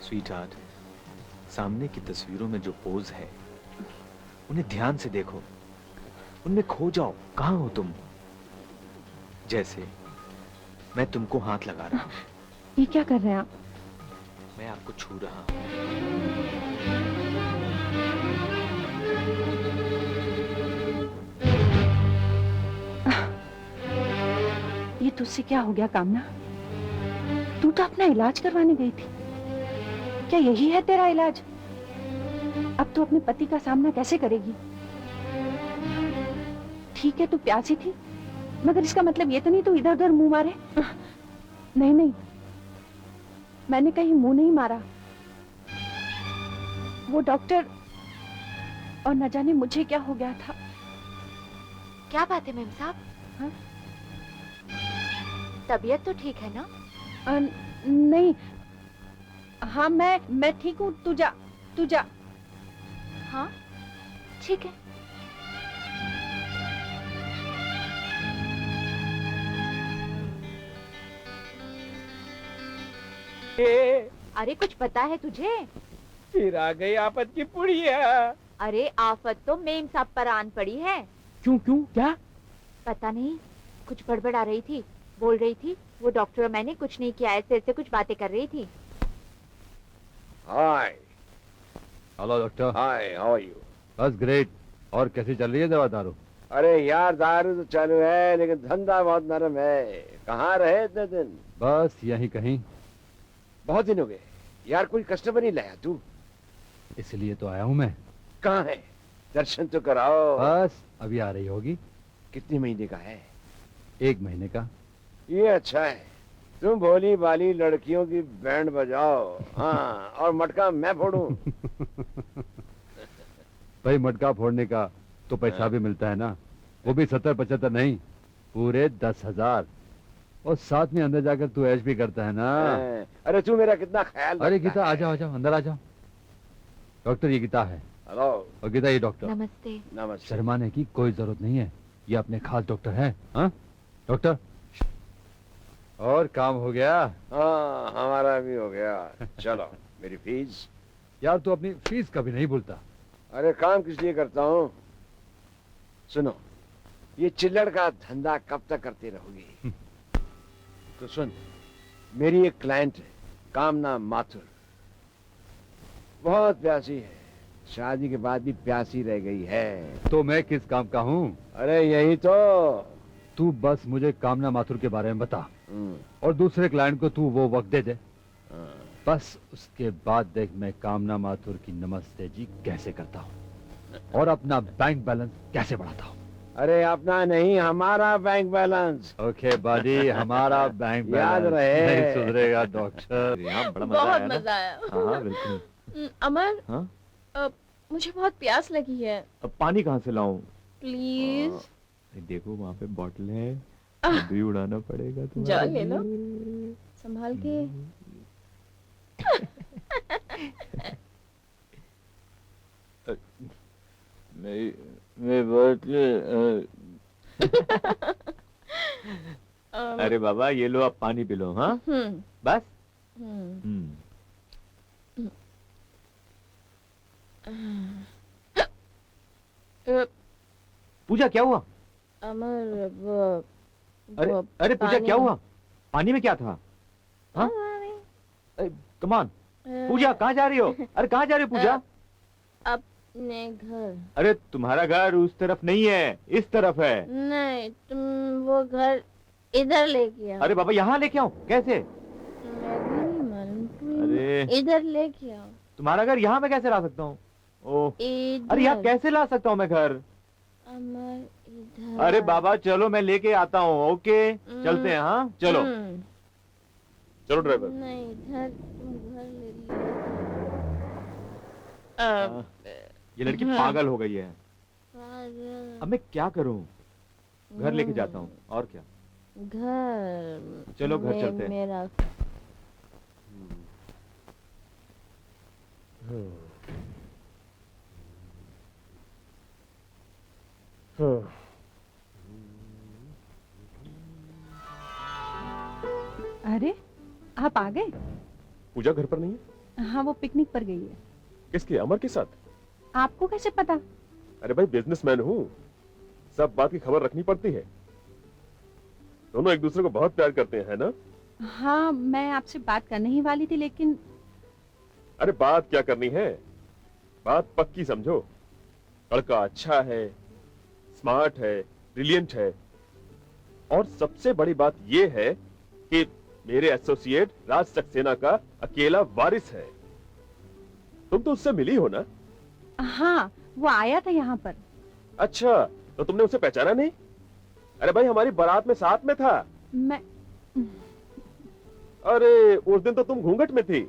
S4: स्वीटहार्ट, सामने की तस्वीरों में जो पोज है उन्हें ध्यान से देखो, उनमें खो जाओ। कहाँ हो तुम? जैसे मैं तुमको हाथ लगा रहा हूं,
S2: ये क्या कर रहे हैं आप?
S4: मैं आपको छू रहा हूं।
S2: ये तुझसे क्या हो गया कामना? तू तो अपना इलाज करवाने गई थी। क्या यही है तेरा इलाज? अब तू अपने पति का सामना कैसे करेगी? ठीक है, तू प्यासी थी, मगर इसका मतलब ये तो नहीं तू इधर उधर मुंह मारे। नहीं नहीं, मैंने कहीं मुंह नहीं मारा। वो डॉक्टर, और न जाने मुझे क्या हो गया था।
S3: क्या बात है मेम साहब?
S2: हाँ?
S3: तबीयत तो ठीक है ना?
S2: नहीं, हाँ मैं ठीक हूँ। तू जा।
S3: हाँ ठीक है। अरे कुछ पता है तुझे?
S1: फिर आ गई आफत की पुड़िया।
S3: अरे आफत तो मेम साहब पर आन पड़ी है।
S1: क्यों क्या?
S3: पता नहीं, कुछ बड़बड़ आ रही थी। बोल रही थी वो डॉक्टर और मैंने कुछ नहीं किया, ऐसे ऐसे कुछ बातें कर रही थी।
S5: Hi
S7: hello doctor.
S5: Hi, how are you?
S7: बस ग्रेट। और कैसी चल रही है दवा दारू?
S5: अरे यार, दारू तो चालू है लेकिन धंधा बहुत नरम है। कहाँ रहे इतने दिन?
S7: बस यहीं कहीं।
S5: बहुत दिन हो गए यार, कोई कस्टमर नहीं लाया तू?
S7: इसलिए तो आया हूँ मैं।
S5: कहाँ है? दर्शन तो कराओ।
S7: बस अभी आ रही होगी।
S5: कितने महीने का है?
S7: 1 महीने का।
S5: ये अच्छा है, तुम भोली भाली लड़कियों की बैंड बजाओ। हाँ, और मटका मैं फोड़ूं।
S7: भाई मटका फोड़ने का तो पैसा भी मिलता है ना, वो भी 70-75 नहीं, पूरे 10,000। और साथ में अंदर जाकर तू ऐश भी करता है ना।
S5: अरे तू मेरा कितना ख्याल
S7: अरे
S5: रखता
S7: गीता
S5: है।
S7: आ जाओ अंदर आ जाओ। डॉक्टर ये गीता है।
S5: हेलो।
S7: और गीता ये डॉक्टर।
S3: नमस्ते।
S5: नमस्ते।
S7: शर्माने की कोई जरूरत नहीं है, ये अपने खास डॉक्टर है। हाँ डॉक्टर, और काम हो गया?
S5: हाँ, हमारा भी हो गया। चलो, मेरी फीस।
S7: यार तू अपनी फीस कभी नहीं भूलता।
S5: अरे काम किस लिए करता हूँ? सुनो, ये चिल्लड़ का धंधा कब तक करती रहोगी? तो सुन, मेरी एक क्लाइंट है, कामना माथुर। बहुत प्यासी है, शादी के बाद भी प्यासी रह गई है।
S7: तो मैं किस काम का हूँ?
S5: अरे यही तो।
S7: तू बस मुझे कामना माथुर के बारे में बता,
S5: हम्म,
S7: और दूसरे क्लाइंट को तू वो वक्त दे दे।
S5: हाँ।
S7: बस उसके बाद देख मैं कामना माथुर की नमस्ते जी कैसे करता हूँ और अपना बैंक बैलेंस कैसे बढ़ाता हूँ।
S5: अरे अपना नहीं, हमारा बैंक बैलेंस।
S7: ओके बाजी, हमारा बैंक
S5: याद
S7: बैलेंस
S5: रहे।
S7: नहीं सुधरेगा डॉक्टर।
S4: यहाँ बड़ा मजा आया ना?
S8: मजा आया।
S4: हाँ बिल्कुल।
S8: अमर,
S4: हाँ?
S8: मुझे बहुत प्यास लगी है,
S4: अब पानी कहाँ से लाऊं?
S8: प्लीज।
S4: देखो वहाँ पे बॉटल है, अभी उड़ाना पड़ेगा तुम्हारे
S8: जा ले लो,
S4: लिए।
S8: संभाल के।
S4: मैं बॉटल। अरे बाबा ये लो, आप पानी पी लो। हाँ बस। पूजा क्या हुआ?
S8: अमर,
S4: अरे अरे पूजा क्या हुआ? पानी में क्या था? हाँ? कमान पूजा, कहाँ जा रही हो? अरे कहाँ जा रही हो पूजा?
S8: अपने घर।
S4: अरे तुम्हारा घर उस तरफ नहीं है, इस तरफ है।
S8: नहीं, तुम वो घर इधर लेके आओ।
S4: अरे बाबा यहाँ लेके आऊं? कैसे?
S8: मैं भी नहीं मालूम, तुम
S4: अरे
S8: इधर लेके आओ।
S4: तुम्हारा घर यहाँ मैं कैसे ला सकता हूँ? ओह,
S8: इधर।
S4: अरे यहाँ कैसे ला सकता हूँ मैं घर?
S8: अमर इधर।
S4: अरे बाबा चलो मैं लेके आता हूँ। ओके चलते हैं। हाँ चलो चलो ड्राइवर।
S8: नहीं, इधर तुम घर ले लियो।
S4: ये लड़की पागल हो गई है।
S8: पागल।
S4: अब मैं क्या करूँ? घर लेके जाता हूँ और क्या।
S8: घर।
S4: चलो घर चलते हैं।
S8: मेरा।
S2: आप आ गए?
S5: पूजा घर पर नहीं है?
S2: हाँ, वो पिकनिक पर गई है।
S5: किसके, अमर के साथ?
S2: आपको कैसे पता?
S5: अरे भाई, बिजनेसमैन हूँ, सब बात की खबर रखनी पड़ती है। दोनों एक दूसरे को बहुत प्यार करते हैं, है ना?
S2: हाँ, मैं आपसे बात करने ही वाली थी, लेकिन
S5: अरे बात क्या करनी है, बात पक्की समझो। लड़का अच्छा है, स्मार्ट है, ब्रिलियंट है, और सबसे बड़ी बात यह है कि मेरे एसोसिएट राज सक्सेना का अकेला वारिस है। तुम तो उससे मिली हो ना?
S2: हाँ, वो आया था यहाँ पर।
S5: अच्छा, तो तुमने उसे पहचाना नहीं? अरे भाई, हमारी बारात में साथ में था।
S2: मैं
S5: अरे उस दिन तो तुम घूंघट में थी,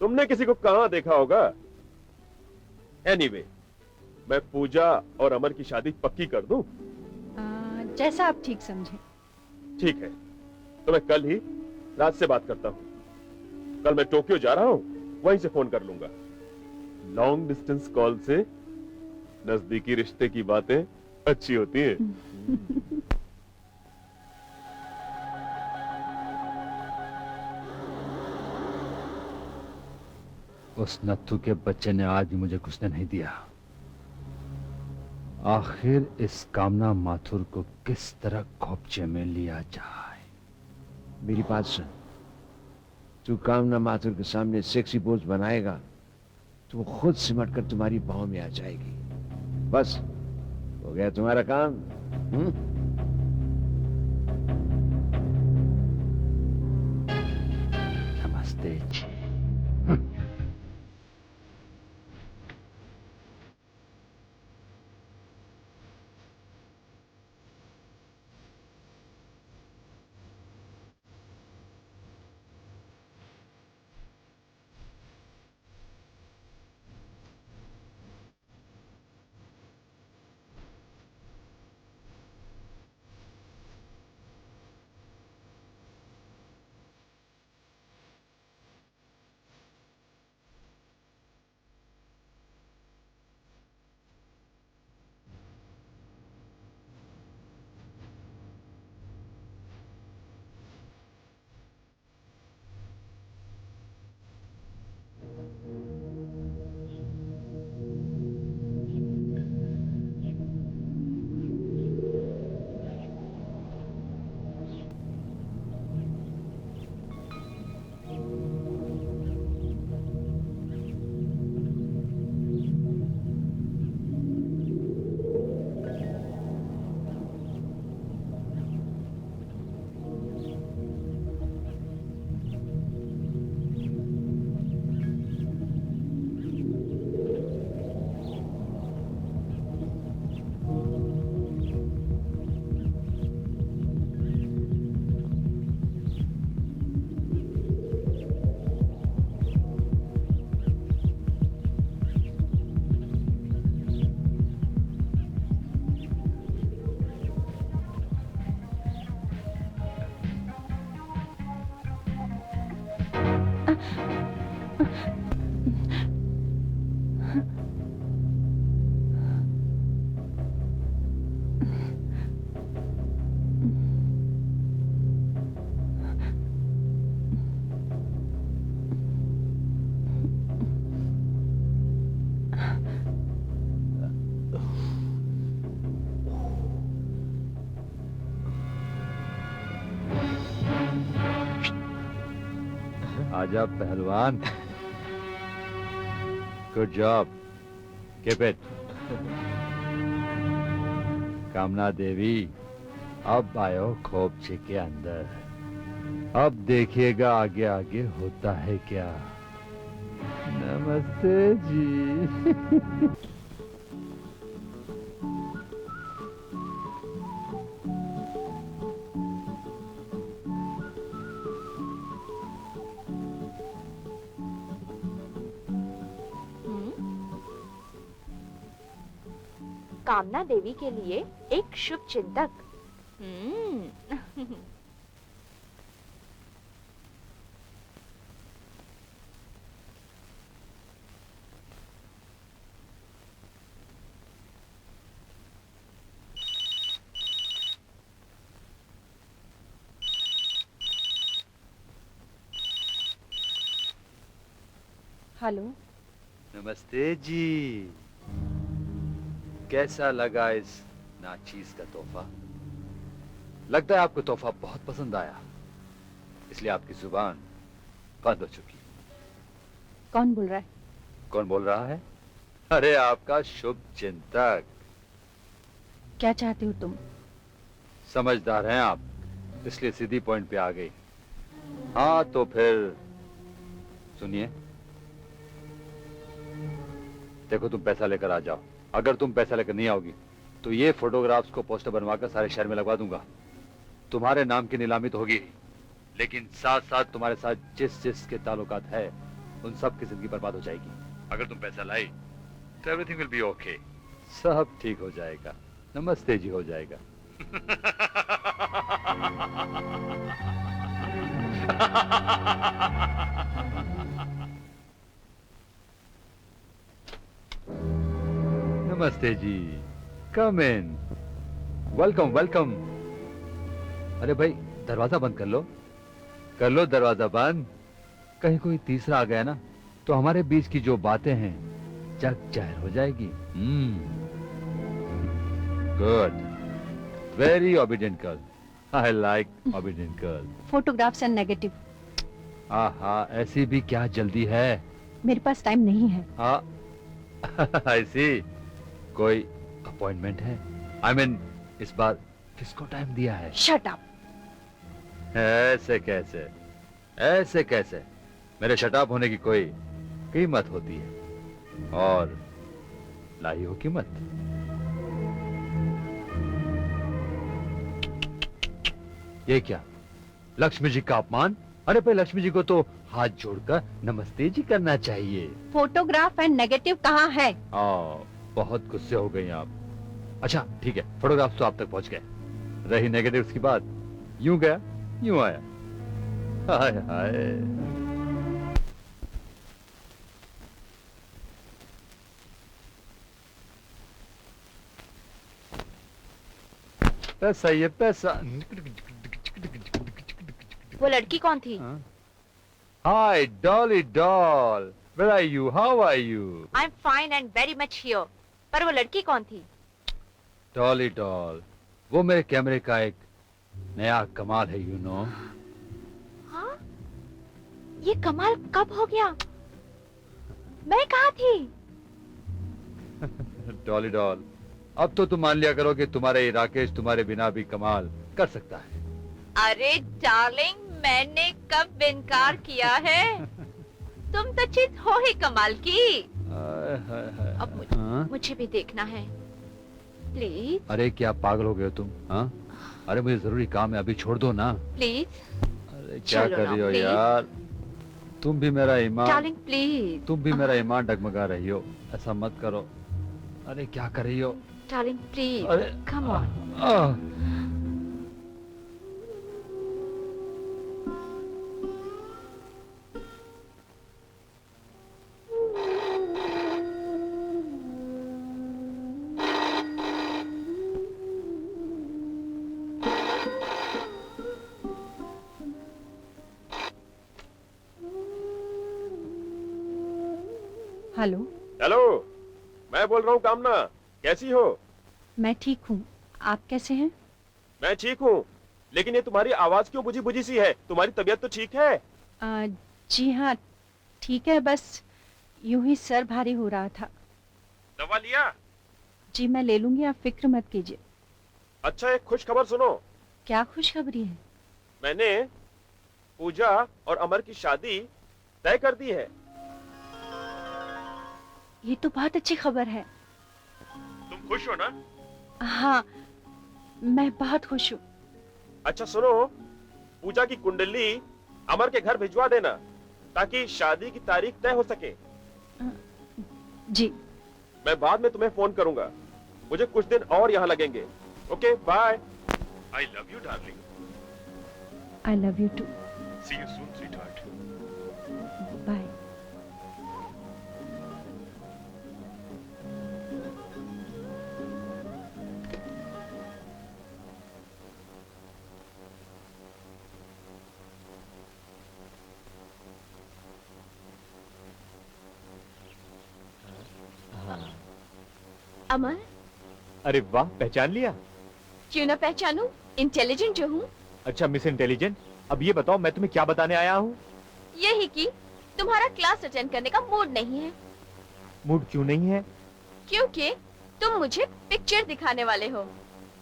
S5: तुमने किसी को कहां देखा होगा। एनीवे, मैं पूजा और अमर की शादी पक्की कर दूं?
S2: जैसा आप ठीक समझे।
S5: ठीक है, तो मैं कल ही राज से बात करता हूं। कल मैं टोक्यो जा रहा हूं, वहीं से फोन कर लूंगा। लॉन्ग डिस्टेंस कॉल से नजदीकी रिश्ते की बातें अच्छी होती हैं।
S7: उस नत्थु के बच्चे ने आज भी मुझे घुसने नहीं दिया। आखिर इस कामना माथुर को किस तरह खोपचे में लिया जाए।
S9: मेरी बात सुन, तू कामना माथुर के सामने सेक्सी पोज बनाएगा तो वो खुद सिमट कर तुम्हारी बाहों में आ जाएगी। बस हो गया तुम्हारा काम।
S7: नमस्ते जी। आजा पहलवान। Good job, keep it. कामना देवी, अब आयो खोपचे के अंदर। अब देखिएगा आगे आगे होता है क्या। नमस्ते जी।
S3: कामना देवी के लिए एक शुभ चिंतक। हम्म।
S2: हेलो।
S7: नमस्ते जी। कैसा लगा इस नाचीज का तोहफा? लगता है आपको तोहफा बहुत पसंद आया, इसलिए आपकी जुबान बंद हो चुकी।
S2: कौन बोल रहा है?
S7: कौन बोल रहा है? अरे आपका शुभ चिंतक।
S2: क्या चाहते हो तुम?
S7: समझदार हैं आप, इसलिए सीधी पॉइंट पे आ गई। हाँ तो फिर सुनिए, देखो तुम पैसा लेकर आ जाओ। अगर तुम पैसा लेकर नहीं आओगी तो ये फोटोग्राफ्स को पोस्टर बनवाकर सारे शहर में लगवा दूंगा। तुम्हारे नाम की नीलामी तो होगी, लेकिन साथ साथ तुम्हारे साथ जिस जिस के ताल्लुकात है उन सब की जिंदगी बर्बाद हो जाएगी। अगर तुम पैसा लाई तो एवरीथिंग विल बी ओके, सब ठीक हो जाएगा। नमस्ते जी हो जाएगा। नमस्ते जी, कम इन। Welcome welcome. अरे भाई दरवाजा बंद कर लो दरवाजा बंद। कहीं कोई तीसरा आ गया ना तो हमारे बीच की जो बातें हैं जग जाहिर हो जाएगी। Good, very obedient girl. I like obedient girl.
S2: Photographs and negative.
S7: हाँ, ऐसी भी क्या जल्दी है?
S2: मेरे पास टाइम नहीं है।
S7: हाँ ऐसी कोई अपॉइंटमेंट है? आई मीन इस बार किसको टाइम दिया है?
S2: Shut up.
S7: ऐसे कैसे, ऐसे कैसे? मेरे शटाप होने की कोई कीमत होती है, और लाई हो कीमत। ये क्या, लक्ष्मी जी का अपमान? अरे भाई लक्ष्मी जी को तो हाथ जोड़कर नमस्ते जी करना चाहिए।
S2: फोटोग्राफ एंड नेगेटिव कहाँ है?
S7: बहुत गुस्से हो गई आप। अच्छा ठीक है, फोटोग्राफ्स तो आप तक पहुंच गए, रही नेगेटिव्स की बात, यूं गया यूं आया। हाय हाय। पैसा, ये पैसा।
S3: वो लड़की कौन थी?
S7: Hi Dolly doll, where are you, how are you?
S3: I am fine and very much here. पर वो लड़की कौन थी?
S7: डॉली डॉल, वो मेरे कैमरे का एक नया कमाल है, यू नो।
S3: हाँ? ये कमाल कब हो गया? मैं कहाँ थी?
S7: डॉली डॉल, अब तो तुम मान लिया करो कि तुम्हारे ये राकेश तुम्हारे बिना भी कमाल कर सकता है।
S3: अरे डार्लिंग, मैंने कब इनकार किया है? तुम तो चीज हो ही कमाल की। अब मुझे भी देखना है प्लीज।
S7: अरे क्या पागल हो गए हो तुम? हाँ, अरे मुझे जरूरी काम है, अभी छोड़ दो ना
S3: प्लीज।
S7: अरे क्या
S3: चलो
S7: कर
S3: ना,
S7: रही हो
S3: please।
S7: यार? तुम भी मेरा ईमान,
S3: डार्लिंग प्लीज।
S7: तुम भी मेरा ईमान डगमगा रही हो, ऐसा मत करो। अरे क्या कर रही हो?
S3: डार्लिंग प्लीज,
S7: अरे
S3: कम ऑन।
S2: हेलो।
S5: हेलो, मैं बोल रहा हूँ कामना, कैसी हो?
S2: मैं ठीक हूँ, आप कैसे हैं?
S5: मैं ठीक हूँ, लेकिन ये तुम्हारी आवाज क्यों बुझी बुझी सी है? तुम्हारी तबीयत तो ठीक है?
S2: जी हाँ ठीक है, बस यूं ही सर भारी हो रहा था।
S5: दवा लिया?
S2: जी मैं ले लूंगी, आप फिक्र मत कीजिए।
S5: अच्छा एक खुश खबर सुनो।
S2: क्या खुशखबरी है?
S5: मैंने पूजा और अमर की शादी तय कर दी है।
S2: ये तो बहुत अच्छी खबर है।
S5: तुम खुश हो ना?
S2: हाँ मैं बहुत खुश हूँ।
S5: अच्छा सुनो, पूजा की कुंडली अमर के घर भिजवा देना ताकि शादी की तारीख तय हो सके।
S2: जी।
S5: मैं बाद में तुम्हें फोन करूंगा, मुझे कुछ दिन और यहाँ लगेंगे। Okay bye. I love you darling.
S2: I love you too.
S5: See you soon sweetheart.
S2: Bye. Amar,
S6: अरे वाह, पहचान लिया।
S2: क्यों ना पहचानूं, इंटेलिजेंट जो हूँ।
S6: अच्छा मिस इंटेलिजेंट, अब ये बताओ मैं तुम्हें क्या बताने आया हूँ।
S2: यही कि तुम्हारा क्लास अटेंड करने का मूड नहीं है।
S6: मूड क्यों नहीं है?
S2: क्योंकि तुम मुझे पिक्चर दिखाने वाले हो,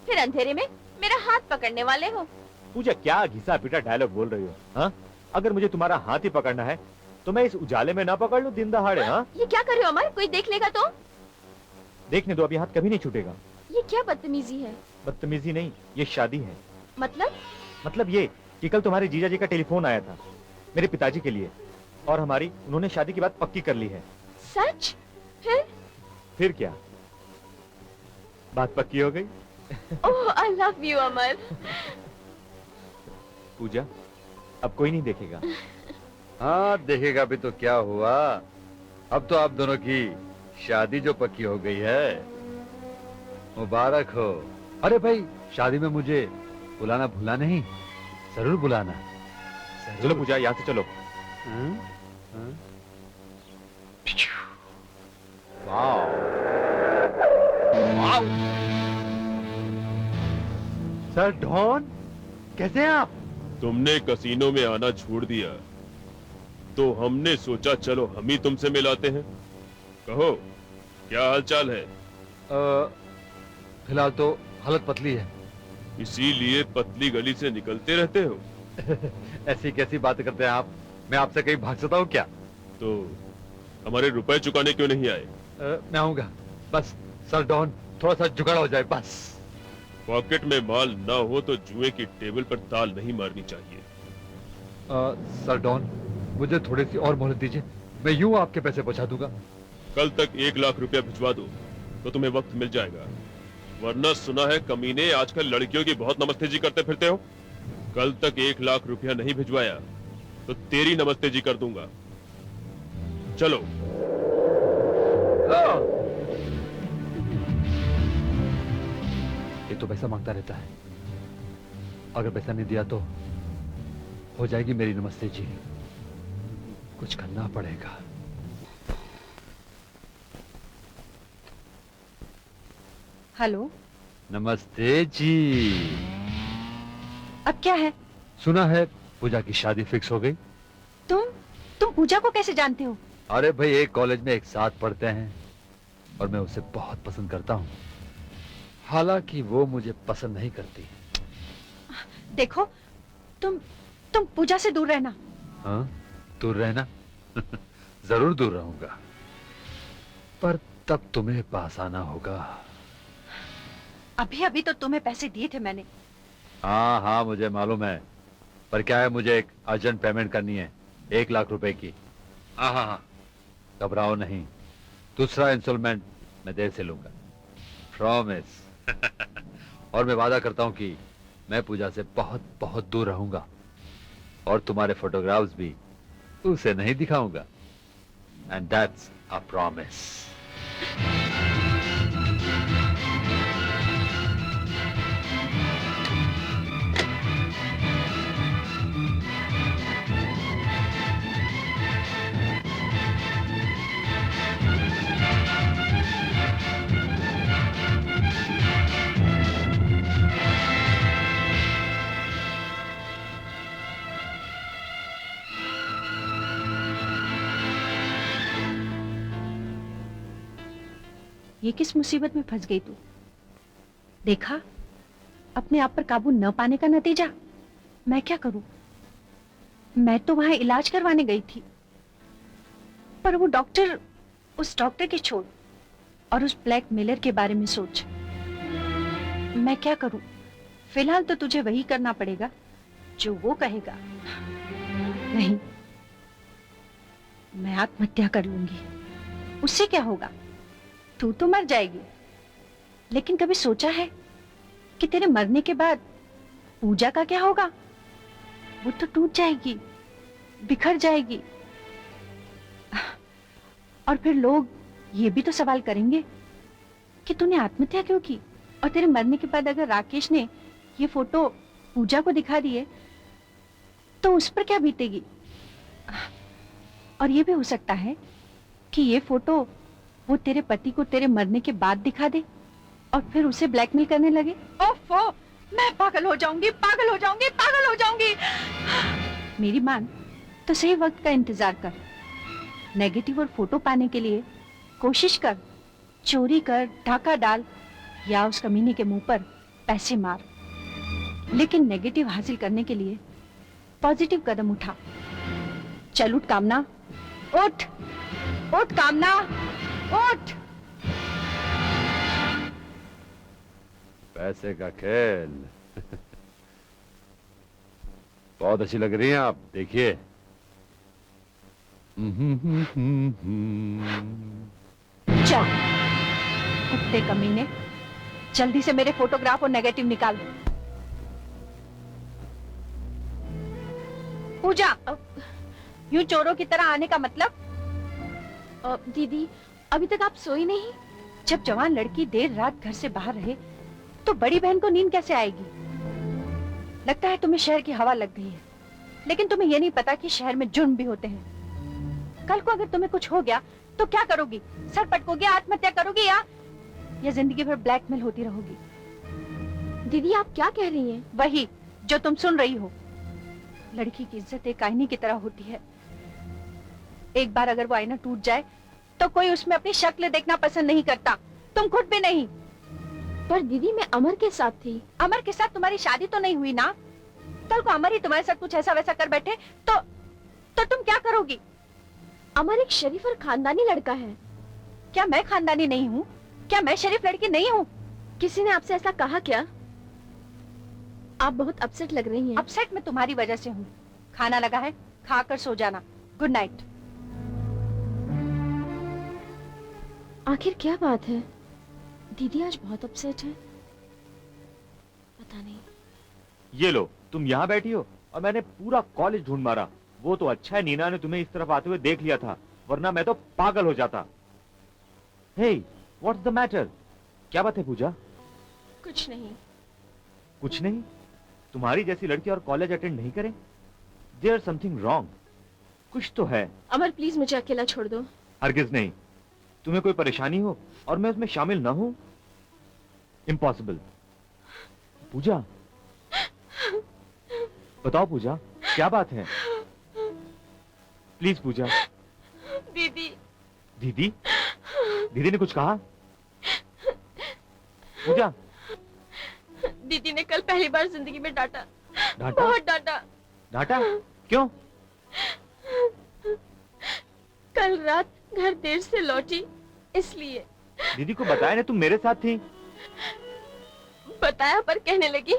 S2: फिर अंधेरे में मेरा हाथ पकड़ने वाले हो।
S6: पूजा क्या घिसा पिटा डायलॉग बोल रही हो? हाँ, अगर मुझे तुम्हारा हाथ ही पकड़ना है तो मैं इस उजाले में ना पकड़ लूं दिन दहाड़े? हाँ,
S2: ये क्या कर रहे हो अमर, कोई देख लेगा तो?
S6: देखने दो, अभी हाथ कभी नहीं छूटेगा।
S2: ये क्या बदतमीजी है?
S6: बदतमीजी नहीं, ये शादी है।
S2: मतलब
S6: ये कि कल तुम्हारे जीजा जी का टेलीफोन आया था मेरे पिताजी के लिए, और हमारी उन्होंने शादी की बात पक्की कर ली है।
S2: सच?
S6: फिर क्या, बात पक्की हो गई।
S2: ओह, आई लव यू अमर।
S6: पूजा, अब कोई नहीं देखेगा।
S7: हाँ, देखेगा भी तो क्या हुआ, अब तो आप दोनों की शादी जो पक्की हो गई है, मुबारक हो। अरे भाई, शादी में मुझे बुलाना भूला नहीं, जरूर बुलाना।
S6: चलो पूजा, यहाँ से चलो।
S7: Wow, wow. सर डॉन, कैसे हैं आप?
S5: तुमने कसीनो में आना छोड़ दिया तो हमने सोचा चलो हम ही तुमसे मिलाते हैं। कहो, क्या हालचाल है?
S7: फिलहाल तो हालत पतली है।
S5: इसीलिए पतली गली से निकलते रहते हो?
S7: ऐसी कैसी बातें करते हैं आप, मैं आपसे कहीं भाग सकता हूँ क्या?
S5: तो हमारे रुपए चुकाने क्यों नहीं आए?
S7: मैं आऊंगा, बस सर डॉन थोड़ा सा जुगाड़ हो जाए बस।
S5: पॉकेट में माल ना हो तो जुए की टेबल पर ताल नहीं मारनी चाहिए।
S7: सर डॉन, मुझे थोड़ी सी और मोहलत दीजिए, मैं यूं आपके पैसे पहुंचा दूंगा।
S5: कल तक 1 लाख रुपया भिजवा दो तो तुम्हें वक्त मिल जाएगा, वरना सुना है कमीने आजकल लड़कियों की बहुत नमस्ते जी करते फिरते हो। कल तक 1 लाख रुपया नहीं भिजवाया तो तेरी नमस्ते जी कर दूंगा। चलो।
S7: ये तो पैसा मांगता रहता है, अगर पैसा नहीं दिया तो हो जाएगी मेरी नमस्ते जी। कुछ करना पड़ेगा।
S2: हेलो,
S7: नमस्ते जी।
S2: अब क्या है?
S7: सुना है पूजा की शादी फिक्स हो गई।
S2: तुम पूजा को कैसे जानते हो?
S7: अरे भाई, एक कॉलेज में एक साथ पढ़ते हैं और मैं उसे बहुत पसंद करता हूँ, हालांकि वो मुझे पसंद नहीं करती।
S2: देखो, तुम पूजा से दूर रहना।
S7: हाँ, दूर रहना? जरूर दूर रहूंगा, पर तब तुम्हें पास आना होगा।
S2: अभी अभी तो तुम्हें पैसे दिए थे मैंने।
S7: हाँ हाँ, मुझे मालूम है, पर क्या है, मुझे एक अर्जेंट पेमेंट करनी है, 1 लाख रुपए की। हाँ हाँ हाँ, घबराओ नहीं, दूसरा इंस्टॉलमेंट मैं देर से लूंगा, प्रॉमिस। और मैं वादा करता हूँ कि मैं पूजा से बहुत बहुत दूर रहूंगा और तुम्हारे फोटोग्राफ्स भी उसे नहीं दिखाऊंगा, एंड दैट्स अ प्रॉमिस।
S2: ये किस मुसीबत में फंस गई तू? देखा, अपने आप पर काबू न पाने का नतीजा। मैं क्या करूं? मैं तो वहां इलाज करवाने गई थी, पर वो डॉक्टर, उस डॉक्टर की छोड़ और उस ब्लैकमेलर के बारे में सोच। मैं क्या करूं? फिलहाल तो तुझे वही करना पड़ेगा जो वो कहेगा। नहीं, मैं आत्महत्या कर लूंगी। उससे क्या होगा? तू तो मर जाएगी, लेकिन कभी सोचा है कि तेरे मरने के बाद पूजा का क्या होगा? वो तो टूट जाएगी, बिखर जाएगी, और फिर लोग ये भी तो सवाल करेंगे कि तूने आत्महत्या क्यों की। और तेरे मरने के बाद अगर राकेश ने ये फोटो पूजा को दिखा दिए तो उस पर क्या बीतेगी। और ये भी हो सकता है कि ये फोटो वो तेरे पति को तेरे मरने के बाद दिखा दे और फिर उसे ब्लैकमेल करने लगे। ओफो, मैं पागल हो जाऊंगी, पागल हो जाऊंगी, पागल हो जाऊंगी। मेरी मान तो सही वक्त का इंतजार कर। नेगेटिव और फोटो पाने के लिए कोशिश कर, चोरी कर, डाका डाल या उस कमीने के मुंह पर पैसे मार, लेकिन नेगेटिव हासिल करने के लिए पॉजिटिव कदम उठा। चल उठ कामना, उठ उठ कामना, उठ।
S7: पैसे का खेल। बहुत अच्छी लग रही हैं आप, देखिए।
S2: चल कुत्ते कमीने, जल्दी से मेरे फोटोग्राफ और नेगेटिव निकाल। पूजा, यूं चोरों की तरह आने का मतलब?
S3: दीदी, अभी तक आप सोई नहीं?
S2: जब जवान लड़की देर रात घर से बाहर रहे तो बड़ी बहन को नींद कैसे आएगी? लगता है तुम्हें शहर की हवा लग गई है, लेकिन तुम्हें ये नहीं पता कि शहर में जुर्म भी होते हैं। कल को अगर तुम्हें कुछ हो गया तो क्या करोगी? सर पटकोगी, आत्महत्या करोगी या जिंदगी भर ब्लैकमेल होती रहोगी?
S3: दीदी, आप क्या कह रही हैं?
S2: वही जो तुम सुन रही हो। लड़की की इज्जत एक आईने की तरह होती है। एक बार अगर वो आईना टूट जाए तो कोई उसमें अपनी शक्ल देखना पसंद नहीं करता, तुम खुद भी नहीं।
S3: पर दीदी, मैं अमर के साथ थी।
S2: अमर के साथ तुम्हारी शादी तो नहीं हुई ना? कल को अमर ही तुम्हारे साथ कुछ ऐसा वैसा कर बैठे तो तुम क्या करोगी?
S3: अमर एक शरीफ और खानदानी लड़का है।
S2: क्या मैं खानदानी नहीं हूँ? क्या मैं शरीफ लड़की नहीं हूँ?
S3: किसी ने आपसे ऐसा कहा क्या? आप बहुत अपसेट लग रही हैं।
S2: अपसेट मैं तुम्हारी वजह से हूँ। खाना लगा है, खाकर सो जाना। Good night.
S3: आखिर क्या बात है? दीदी आज बहुत अपसेट है। पता नहीं।
S6: ये लो, तुम यहाँ बैठी हो और मैंने पूरा कॉलेज ढूंढ मारा। वो तो अच्छा है नीना ने तुम्हें इस तरफ आते हुए देख लिया था, वरना मैं तो पागल हो जाता। हे, व्हाट्स द मैटर? क्या बात है पूजा?
S3: कुछ नहीं।
S6: कुछ नहीं? तुम्हारी जैसी लड़की और कॉलेज अटेंड नहीं करें? There something wrong. कुछ तो है।
S3: अमर, प्लीज मुझे अकेला छोड़ दो।
S6: हरगिज नहीं। तुम्हें कोई परेशानी हो और मैं उसमें शामिल ना हूं? इम्पॉसिबल। पूजा, बताओ पूजा, क्या बात है? प्लीज पूजा।
S3: दीदी।
S6: दीदी? दीदी ने कुछ कहा? पूजा।
S3: दीदी ने कल पहली बार जिंदगी में डांटा।
S6: डांटा?
S3: बहुत डांटा।
S6: डांटा? क्यों?
S3: कल रात घर देर से लौटी, इसलिए।
S6: दीदी को बताया ना तुम मेरे साथ थी?
S3: बताया, पर कहने लगी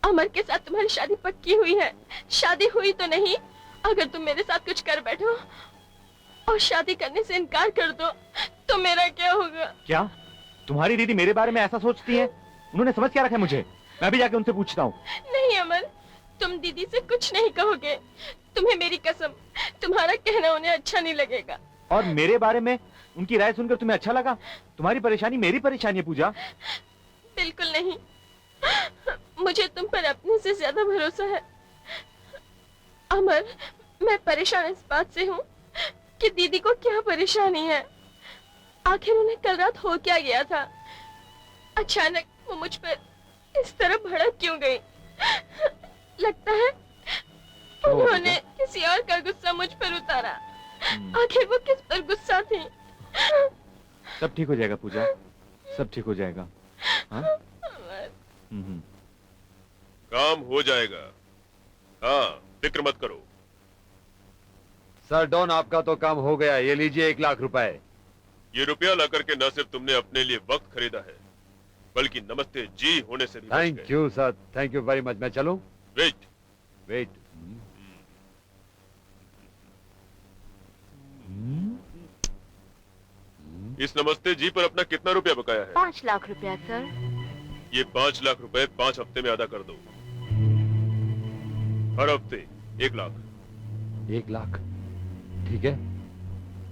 S3: अमर के साथ तुम्हारी शादी पक्की हुई है। शादी हुई तो नहीं, अगर तुम मेरे साथ कुछ कर बैठो और शादी करने से इनकार कर दो तो मेरा क्या होगा?
S6: क्या तुम्हारी दीदी मेरे बारे में ऐसा सोचती है? उन्होंने समझ क्या रखा है मुझे? मैं भी जाके उनसे पूछता हूँ।
S3: नहीं अमर, तुम दीदी से कुछ नहीं कहोगे। तुम्हें मेरी कसम, तुम्हारा कहना उन्हें अच्छा नहीं लगेगा।
S6: और मेरे बारे में उनकी राय सुनकर तुम्हें अच्छा लगा? तुम्हारी परेशानी मेरी परेशानी है पूजा।
S3: बिल्कुल नहीं, मुझे तुम पर अपने से ज्यादा भरोसा है। अमर, मैं परेशान इस बात से हूँ कि दीदी को क्या परेशानी है। आखिर उन्हें कल रात हो क्या गया था? अचानक वो मुझ पर इस तरह भड़क क्यों गई? लगता है उन्होंने किसी और का गुस्सा मुझ पर उतारा। आखिर वो किस पर गुस्सा थी?
S6: सब ठीक हो जाएगा पूजा, सब ठीक हो जाएगा। हाँ?
S5: काम हो जाएगा। हाँ, फिक्र मत करो।
S7: सर डॉन, आपका तो काम हो गया। ये लीजिए 1 लाख रुपए।
S5: ये रुपया लाकर के न सिर्फ तुमने अपने लिए वक्त खरीदा है, बल्कि नमस्ते जी होने से भी बच
S7: थैंक
S5: गए।
S7: You sir, thank you very much. मैं चलूं?
S5: वेट।
S7: वेट।
S5: इस नमस्ते जी पर अपना कितना रुपया बकाया है?
S3: 5 लाख रुपया सर।
S5: ये 5 लाख रुपए 5 हफ्ते में अदा कर दो। हर हफ्ते 1 लाख।
S7: 1 लाख? ठीक है।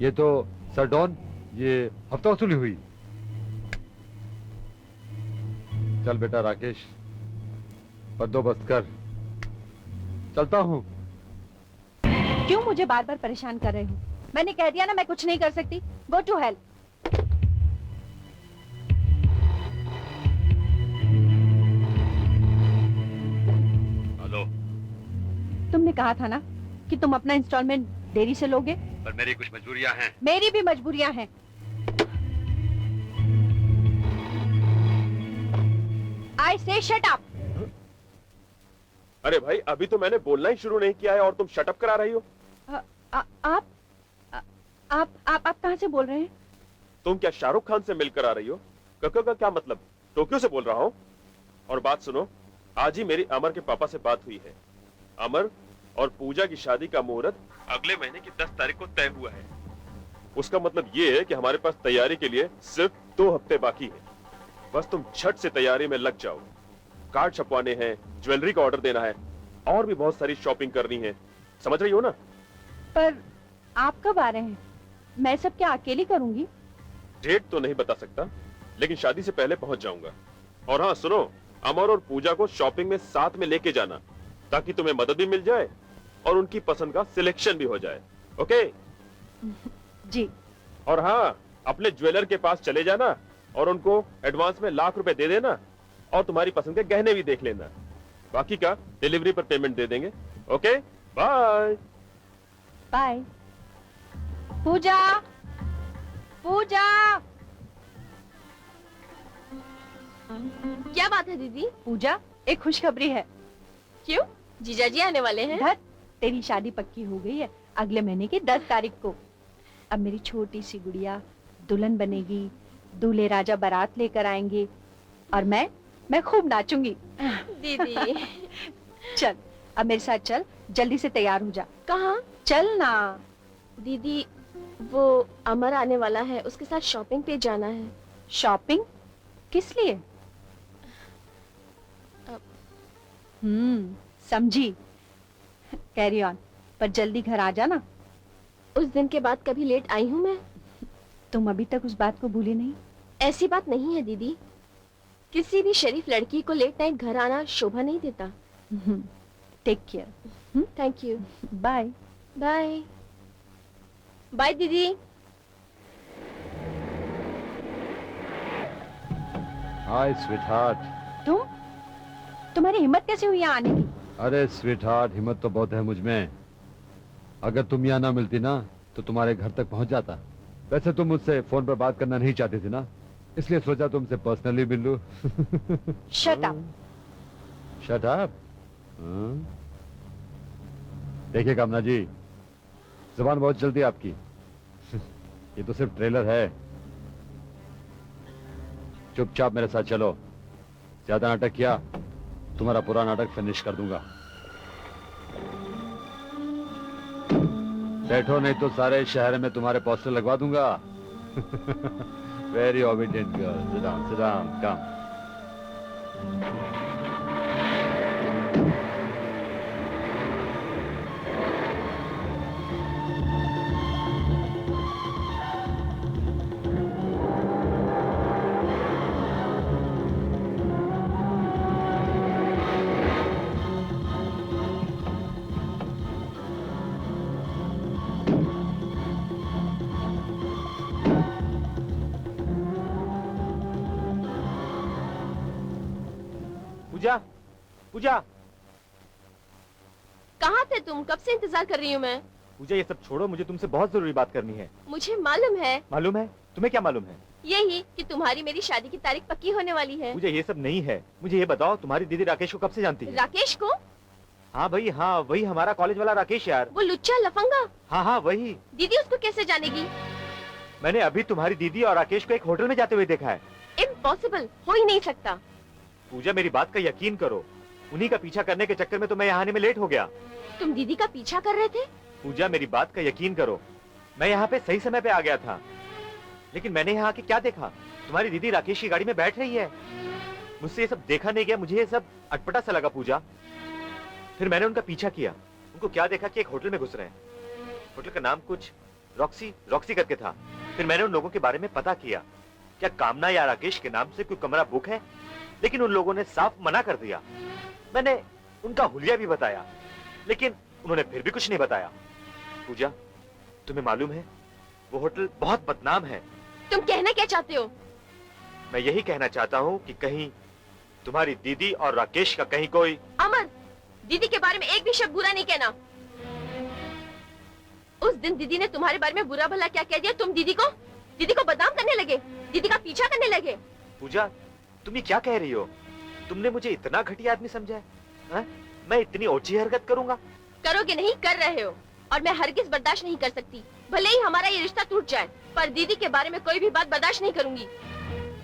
S7: ये तो सर डॉन, ये हफ्ता वसूली हुई। चल बेटा राकेश, बंदोबस्त कर। चलता हूँ।
S2: क्यों मुझे बार बार परेशान कर रहे हो? मैंने कह दिया ना मैं कुछ नहीं कर सकती। Go to hell. तुमने कहा था ना कि तुम अपना इंस्टॉलमेंट देरी से लोगे।
S7: पर मेरी कुछ मजबूरियां हैं।
S2: मेरी भी मजबूरियां हैं। I say shut up।
S5: अरे भाई अभी तो मैंने बोलना ही शुरू नहीं किया है और तुम शटअप करा रही हो।
S2: आप कहाँ से बोल रहे हैं?
S5: तुम क्या शाहरुख खान से मिलकर आ रही हो? कक्का का क्या मतलब? टोक्यो से बोल रहा हूँ। और बात सुनो, आज ही मेरी अमर के पापा से बात हुई है। अमर और पूजा की शादी का मुहूर्त अगले महीने की 10 तारीख को तय हुआ है। उसका मतलब ये है कि हमारे पास तैयारी के लिए सिर्फ 2 हफ्ते बाकी है। बस तुम झट से तैयारी में लग जाओ। कार्ड छपवाने हैं, ज्वेलरी का ऑर्डर देना है और भी बहुत सारी शॉपिंग करनी है। समझ रही हो ना?
S2: पर आप कब आ रहे हैं? मैं सब क्या अकेली करूंगी?
S5: डेट तो नहीं बता सकता, लेकिन शादी से पहले पहुंच जाऊंगा। और हाँ सुनो, अमर और पूजा को शॉपिंग में साथ में लेके जाना, ताकि तुम्हें मदद भी मिल जाए और उनकी पसंद का सिलेक्शन भी हो जाए। ओके?
S2: जी।
S5: और हाँ, अपने ज्वेलर के पास चले जाना और उनको एडवांस में लाख रुपए दे देना और तुम्हारी पसंद के गहने भी देख लेना। बाकी का डिलीवरी पर पेमेंट दे देंगे। ओके? बाय।
S2: बाय। पूजा, पूजा।
S8: क्या बात है दीदी?
S2: पूजा, एक खुशखबरी है।
S8: क्यों? जीजाजी आने वाले हैं?
S2: धत, तेरी शादी पक्की हो गई है अगले महीने की 10 तारीख को। अब मेरी छोटी सी गुड़िया दुल्हन बनेगी, दूल्हे राजा बारात लेकर आएंगे और मैं खूब नाचूंगी।
S8: दीदी
S2: चल, अब मेरे साथ चल, जल्दी से तैयार हो जा।
S8: कहाँ?
S2: चल ना।
S8: दीदी वो अमर आने वाला है, उसके साथ शॉपिंग पे जाना है।
S2: शॉपिंग? किस लिए? समझी। कैरी ऑन, पर जल्दी घर आ जाना।
S8: उस दिन के बाद कभी लेट आई हूँ मैं?
S2: तुम अभी तक उस बात को भूली नहीं?
S8: ऐसी बात नहीं है दीदी, किसी भी शरीफ लड़की को लेट नाइट घर आना शोभा नहीं देता।
S2: Take care.
S8: Thank you.
S2: Bye.
S8: Bye. Bye दीदी।
S7: Hi sweetheart.
S2: तुम्हारी हिम्मत कैसे हुई यहाँ आने की?
S7: अरे स्वीटहार्ट, हिम्मत तो बहुत है मुझ में। अगर तुम यहाँ ना मिलती ना तो तुम्हारे घर तक पहुंच जाता। वैसे तुम मुझसे फोन पर बात करना नहीं चाहती थी ना, इसलिए सोचा तुमसे पर्सनली मिल लूं।
S2: Shut up.
S7: Shut up? देखिए कामना जी, जुबान बहुत चलती है आपकी। ये तो सिर्फ ट्रेलर है। चुपचाप मेरे साथ चलो। ज्यादा नाटक किया, तुम्हारा पूरा नाटक फिनिश कर दूंगा। बैठो, नहीं तो सारे शहर में तुम्हारे पोस्टर लगवा दूंगा। Very obedient girl. Sit down, come.
S6: Pooja, Pooja.
S8: कहाँ थे तुम? कब से इंतजार कर रही हूँ मैं।
S6: पूजा ये सब छोड़ो, मुझे तुमसे बहुत जरूरी बात करनी है।
S8: मुझे मालूम है।
S6: मालूम है? तुम्हें क्या मालूम है?
S8: यही कि तुम्हारी मेरी शादी की तारीख पक्की होने वाली है।
S6: मुझे ये सब नहीं है। मुझे ये बताओ, तुम्हारी दीदी राकेश को कब से जानती है?
S8: राकेश को?
S6: हाँ भाई, हाँ वही हमारा कॉलेज वाला राकेश यार।
S8: वो लुच्चा लफंगा?
S6: हाँ हाँ वही।
S8: दीदी उसको कैसे जानेगी?
S6: मैंने अभी तुम्हारी दीदी और राकेश को एक होटल में जाते हुए देखा है।
S8: इम्पॉसिबल, हो ही नहीं सकता।
S6: पूजा मेरी बात का यकीन करो, उन्हीं का पीछा करने के चक्कर में तो मैं यहाँ आने में लेट हो गया।
S8: तुम दीदी का पीछा कर रहे थे?
S6: पूजा मेरी बात का यकीन करो, मैं यहाँ पे सही समय पे आ गया था, लेकिन मैंने यहाँ आके क्या देखा? तुम्हारी दीदी राकेश की गाड़ी में बैठ रही है। मुझसे ये सब देखा नहीं गया, मुझे ये सब अटपटा सा लगा पूजा। फिर मैंने उनका पीछा किया, उनको क्या देखा कि एक होटल में घुस रहे हैं। होटल का नाम कुछ रॉक्सी करके था। फिर मैंने उन लोगों के बारे में पता किया, क्या कामना या राकेश के नाम से कोई कमरा बुक है, लेकिन उन लोगों ने साफ मना कर दिया। मैंने उनका हुलिया भी बताया, लेकिन उन्होंने फिर भी कुछ नहीं बताया। पूजा, तुम्हें मालूम है वो होटल बहुत बदनाम है।
S8: तुम कहना क्या चाहते हो?
S6: मैं यही कहना चाहता हूँ कि कहीं तुम्हारी दीदी और राकेश का कहीं कोई।
S8: अमर, दीदी के बारे में एक भी शब्द बुरा नहीं कहना। उस दिन दीदी ने तुम्हारे बारे में बुरा भला क्या कह दिया, तुम दीदी को बदनाम करने लगे, दीदी का पीछा करने लगे।
S4: पूजा, तुम ये क्या कह रही हो? तुमने मुझे इतना घटिया आदमी समझा है? हाँ? मैं इतनी ओछी हरकत करूंगा?
S8: करोगे नहीं, कर रहे हो, और मैं हरगिज बर्दाश्त नहीं कर सकती। भले ही हमारा ये रिश्ता टूट जाए, पर दीदी के बारे में कोई भी बात बर्दाश्त नहीं करूंगी।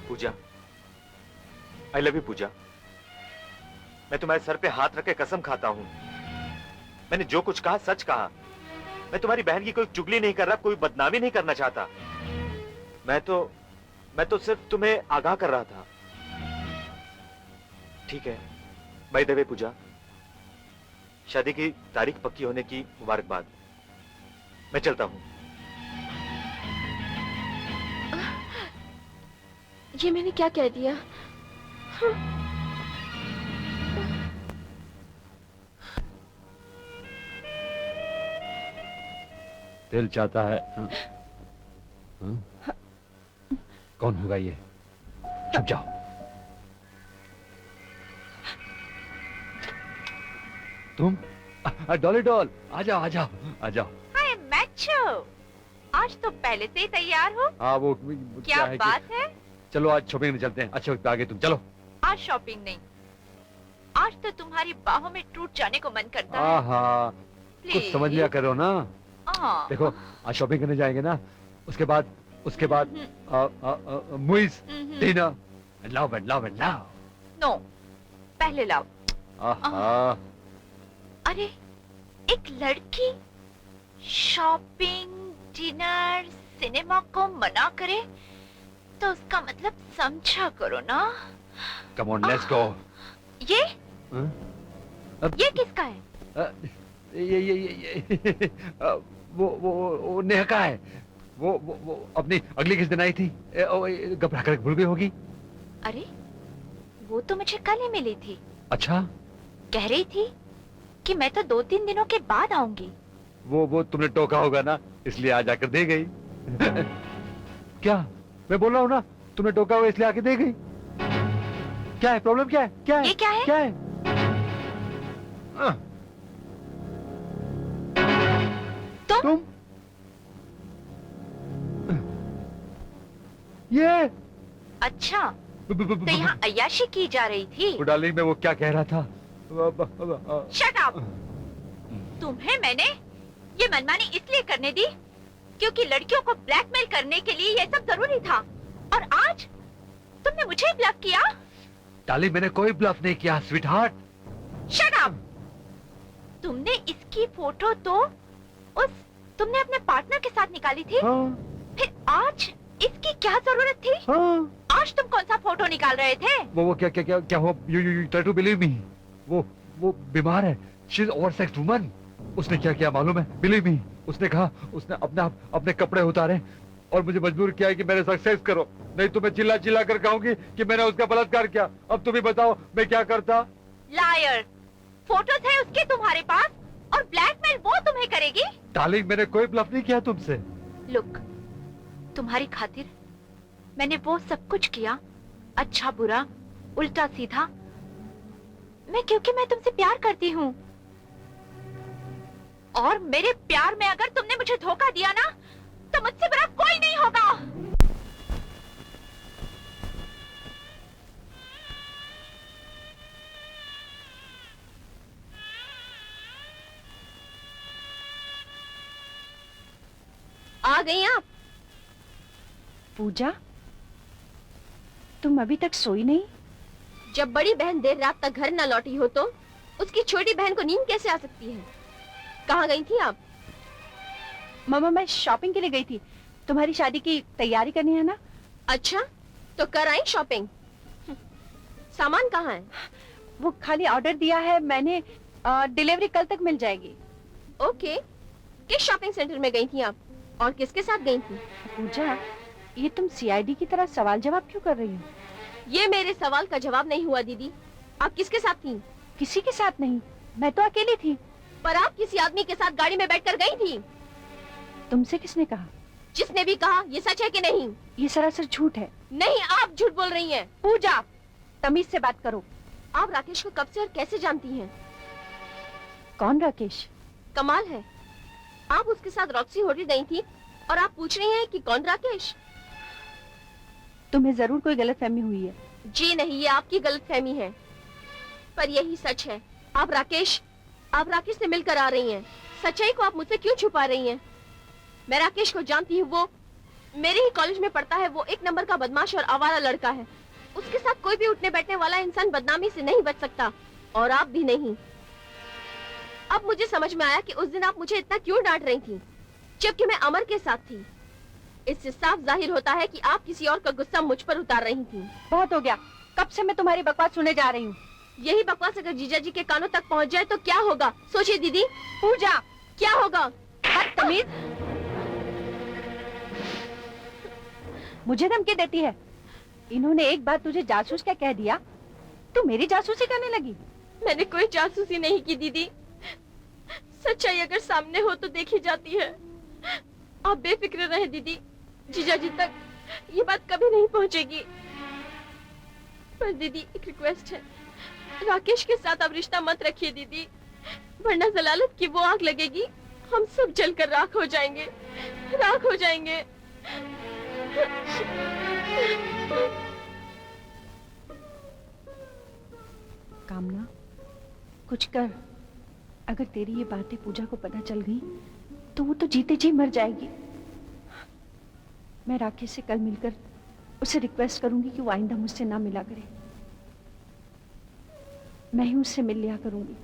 S4: पूजा, आई लव यू पूजा। मैं तुम्हारे सर पे हाथ रख के कसम खाता हूँ, मैंने जो कुछ कहा सच कहा। मैं तुम्हारी बहन की कोई चुगली नहीं कर रहा, कोई बदनामी नहीं करना चाहता। मैं तो सिर्फ तुम्हें आगाह कर रहा था। ठीक है, बाय द वे पूजा, शादी की तारीख पक्की होने की मुबारकबाद। मैं चलता हूँ।
S8: ये मैंने क्या कह दिया?
S7: दिल चाहता है। हाँ? हाँ? कौन होगा ये? चुप जाओ। तुम? डॉली डॉल, आ जाओ आ जाओ आ जाओ।
S3: हाय मैचो, आज तो पहले से ही तैयार हो।
S7: हाँ वो
S3: क्या
S7: है
S3: बात है?
S7: चलो आज शॉपिंग में चलते हैं। अच्छे वक्त पे आ गए तुम, चलो।
S3: आज शॉपिंग नहीं, आज तो तुम्हारी बाहों में टूट जाने को मन करता है।
S7: हाँ कुछ
S3: Please.
S7: समझ लिया करो ना।
S3: हाँ।
S7: देखो आज शॉपिंग करने जाएंगे ना, उसके बाद movies, dinner, love and love and love.
S3: No, पहले लव।
S7: आहा,
S3: अरे एक लड़की शॉपिंग, डिनर, सिनेमा को मना करे तो उसका मतलब समझा करो ना।
S7: Come on let's go.
S3: ये
S7: हाँ?
S3: ये किसका है?
S7: ये वो नेहा का है। वो अपनी अगली किस दिन आई थी, घबरा कर भूल गई होगी।
S3: अरे वो तो मुझे कल ही मिली थी।
S7: अच्छा,
S3: कह रही थी कि मैं तो 2-3 दिनों के बाद आऊंगी।
S7: वो तुमने टोका होगा ना, इसलिए आ जाकर दे गई। क्या मैं बोल रहा हूँ ना, तुमने टोका हुआ इसलिए आके दे गई। क्या है प्रॉब्लम? क्या है? क्या है?
S3: ये क्या है?
S7: क्या है? तुम ये
S3: अच्छा, तो यहाँ अय्याशी की जा रही थी।
S7: डार्लिंग मैं वो क्या कह रहा था।
S3: Shut up! तुम्हें मैंने ये मनमानी इसलिए करने दी क्योंकि लड़कियों को ब्लैकमेल करने के लिए ये सब जरूरी था, और आज तुमने मुझे ब्लफ किया।
S7: डार्लिंग मैंने कोई ब्लफ नहीं किया, स्वीट हार्ट।
S3: Shut up! तुमने इसकी फोटो तो तुमने अपने पार्टनर के साथ निकाली थी।
S7: हाँ,
S3: फिर आज इसकी क्या जरूरत थी?
S7: हाँ।
S3: आज तुम कौन सा फोटो निकाल रहे थे?
S7: वो क्या क्या क्या क्या हुआ? You try to believe me. वो बीमार है, शी इज ओवरसेक्स्ड वुमन। उसने क्या किया मालूम है? बिलीव मी, उसने कहा उसने अपने कपड़े उतारे और मुझे मजबूर किया कि मेरे साथ सेक्स करो, नहीं तो मैं चिल्ला चिल्ला कर कहूंगी कि मैंने उसका बलात्कार किया। अब तुम ही बताओ मैं क्या करता?
S3: लायर! फोटोज है उसके तुम्हारे पास और ब्लैकमेल वो तुम्हें करेगी?
S7: डार्लिंग मैंने कोई ब्लफ नहीं किया तुमसे।
S3: लुक, तुम्हारी खातिर मैंने वो सब कुछ किया, अच्छा बुरा, उल्टा सीधा, क्योंकि मैं तुमसे प्यार करती हूँ। और मेरे प्यार में अगर तुमने मुझे धोखा दिया ना, तो मुझसे बड़ा कोई नहीं होगा।
S8: आ गई आप?
S2: पूजा, तुम अभी तक सोई नहीं?
S8: जब बड़ी बहन देर रात तक घर न लौटी हो तो उसकी छोटी बहन को नींद कैसे आ सकती है? कहाँ गई थी आप?
S2: मामा मैं शॉपिंग के लिए गई थी, तुम्हारी शादी की तैयारी करनी है ना।
S8: अच्छा, तो कर आई शॉपिंग? सामान कहाँ है?
S2: वो खाली ऑर्डर दिया है मैंने, डिलीवरी कल तक मिल जाएगी।
S8: ओके, किस शॉपिंग सेंटर में गई थी आप और किसके साथ गई थी?
S2: पूजा, ये तुम सीआईडी की तरह सवाल जवाब क्यों कर रही हो?
S8: ये मेरे सवाल का जवाब नहीं हुआ दीदी। आप किसके साथ थी?
S2: किसी के साथ नहीं, मैं तो अकेली थी।
S8: पर आप किसी आदमी के साथ गाड़ी में बैठकर गई थी।
S2: तुमसे किसने कहा?
S8: जिसने भी कहा, ये सच है कि नहीं?
S2: ये सरासर झूठ है।
S8: नहीं, आप झूठ बोल रही हैं।
S2: पूजा, तमीज से बात करो।
S8: आप राकेश को कब से और कैसे जानती हैं?
S2: कौन राकेश?
S8: कमाल है, आप उसके साथ रॉक्सी होटल गई थी और आप पूछ रही हैं कि कौन राकेश?
S2: तुम्हें जरूर कोई गलतफहमी हुई है।
S8: जी नहीं, ये आपकी गलतफहमी है। पर यही सच है। आप राकेश से मिलकर आ रही हैं। सच्चाई को आप मुझसे क्यों छुपा रही हैं? मैं राकेश को जानती हूँ, वो मेरे ही कॉलेज में पढ़ता है। वो एक नंबर का बदमाश और आवारा लड़का है। उसके साथ कोई भी उठने बैठने वाला इंसान बदनामी से नहीं बच सकता, और आप भी नहीं। अब मुझे समझ में आया कि उस दिन आप मुझे इतना क्यों डांट रही थी, जबकि मैं अमर के साथ थी। इससे साफ जाहिर होता है कि आप किसी और का गुस्सा मुझ पर उतार रही थी।
S2: बहुत हो गया, कब से मैं तुम्हारी बकवास सुने जा रही हूँ।
S8: यही बकवास अगर जीजा जी के कानों तक पहुँच जाए तो क्या होगा? सोचिए दीदी।
S2: पूजा,
S8: क्या होगा?
S2: बदतमीज, मुझे धमकी देती है। इन्होंने एक बार तुझे जासूस क्या कह दिया, तू मेरी जासूसी करने लगी।
S8: मैंने कोई जासूसी नहीं की दीदी। सच्चाई अगर सामने हो तो देखी जाती है। आप बेफिक्र रहे दीदी, जीजा जी तक ये बात कभी नहीं पहुंचेगी। पर दीदी एक रिक्वेस्ट है, राकेश के साथ अब रिश्ता मत रखिए दीदी, वरना जलालत की वो आग लगेगी, हम सब जलकर राख हो जाएंगे, राख हो जाएंगे।
S2: कामना, कुछ कर। अगर तेरी ये बातें पूजा को पता चल गई तो वो तो जीते जी मर जाएगी। मैं राकेश से कल मिलकर उसे रिक्वेस्ट करूंगी कि वो आइंदा मुझसे ना मिला करे। मैं ही उससे मिल लिया करूंगी।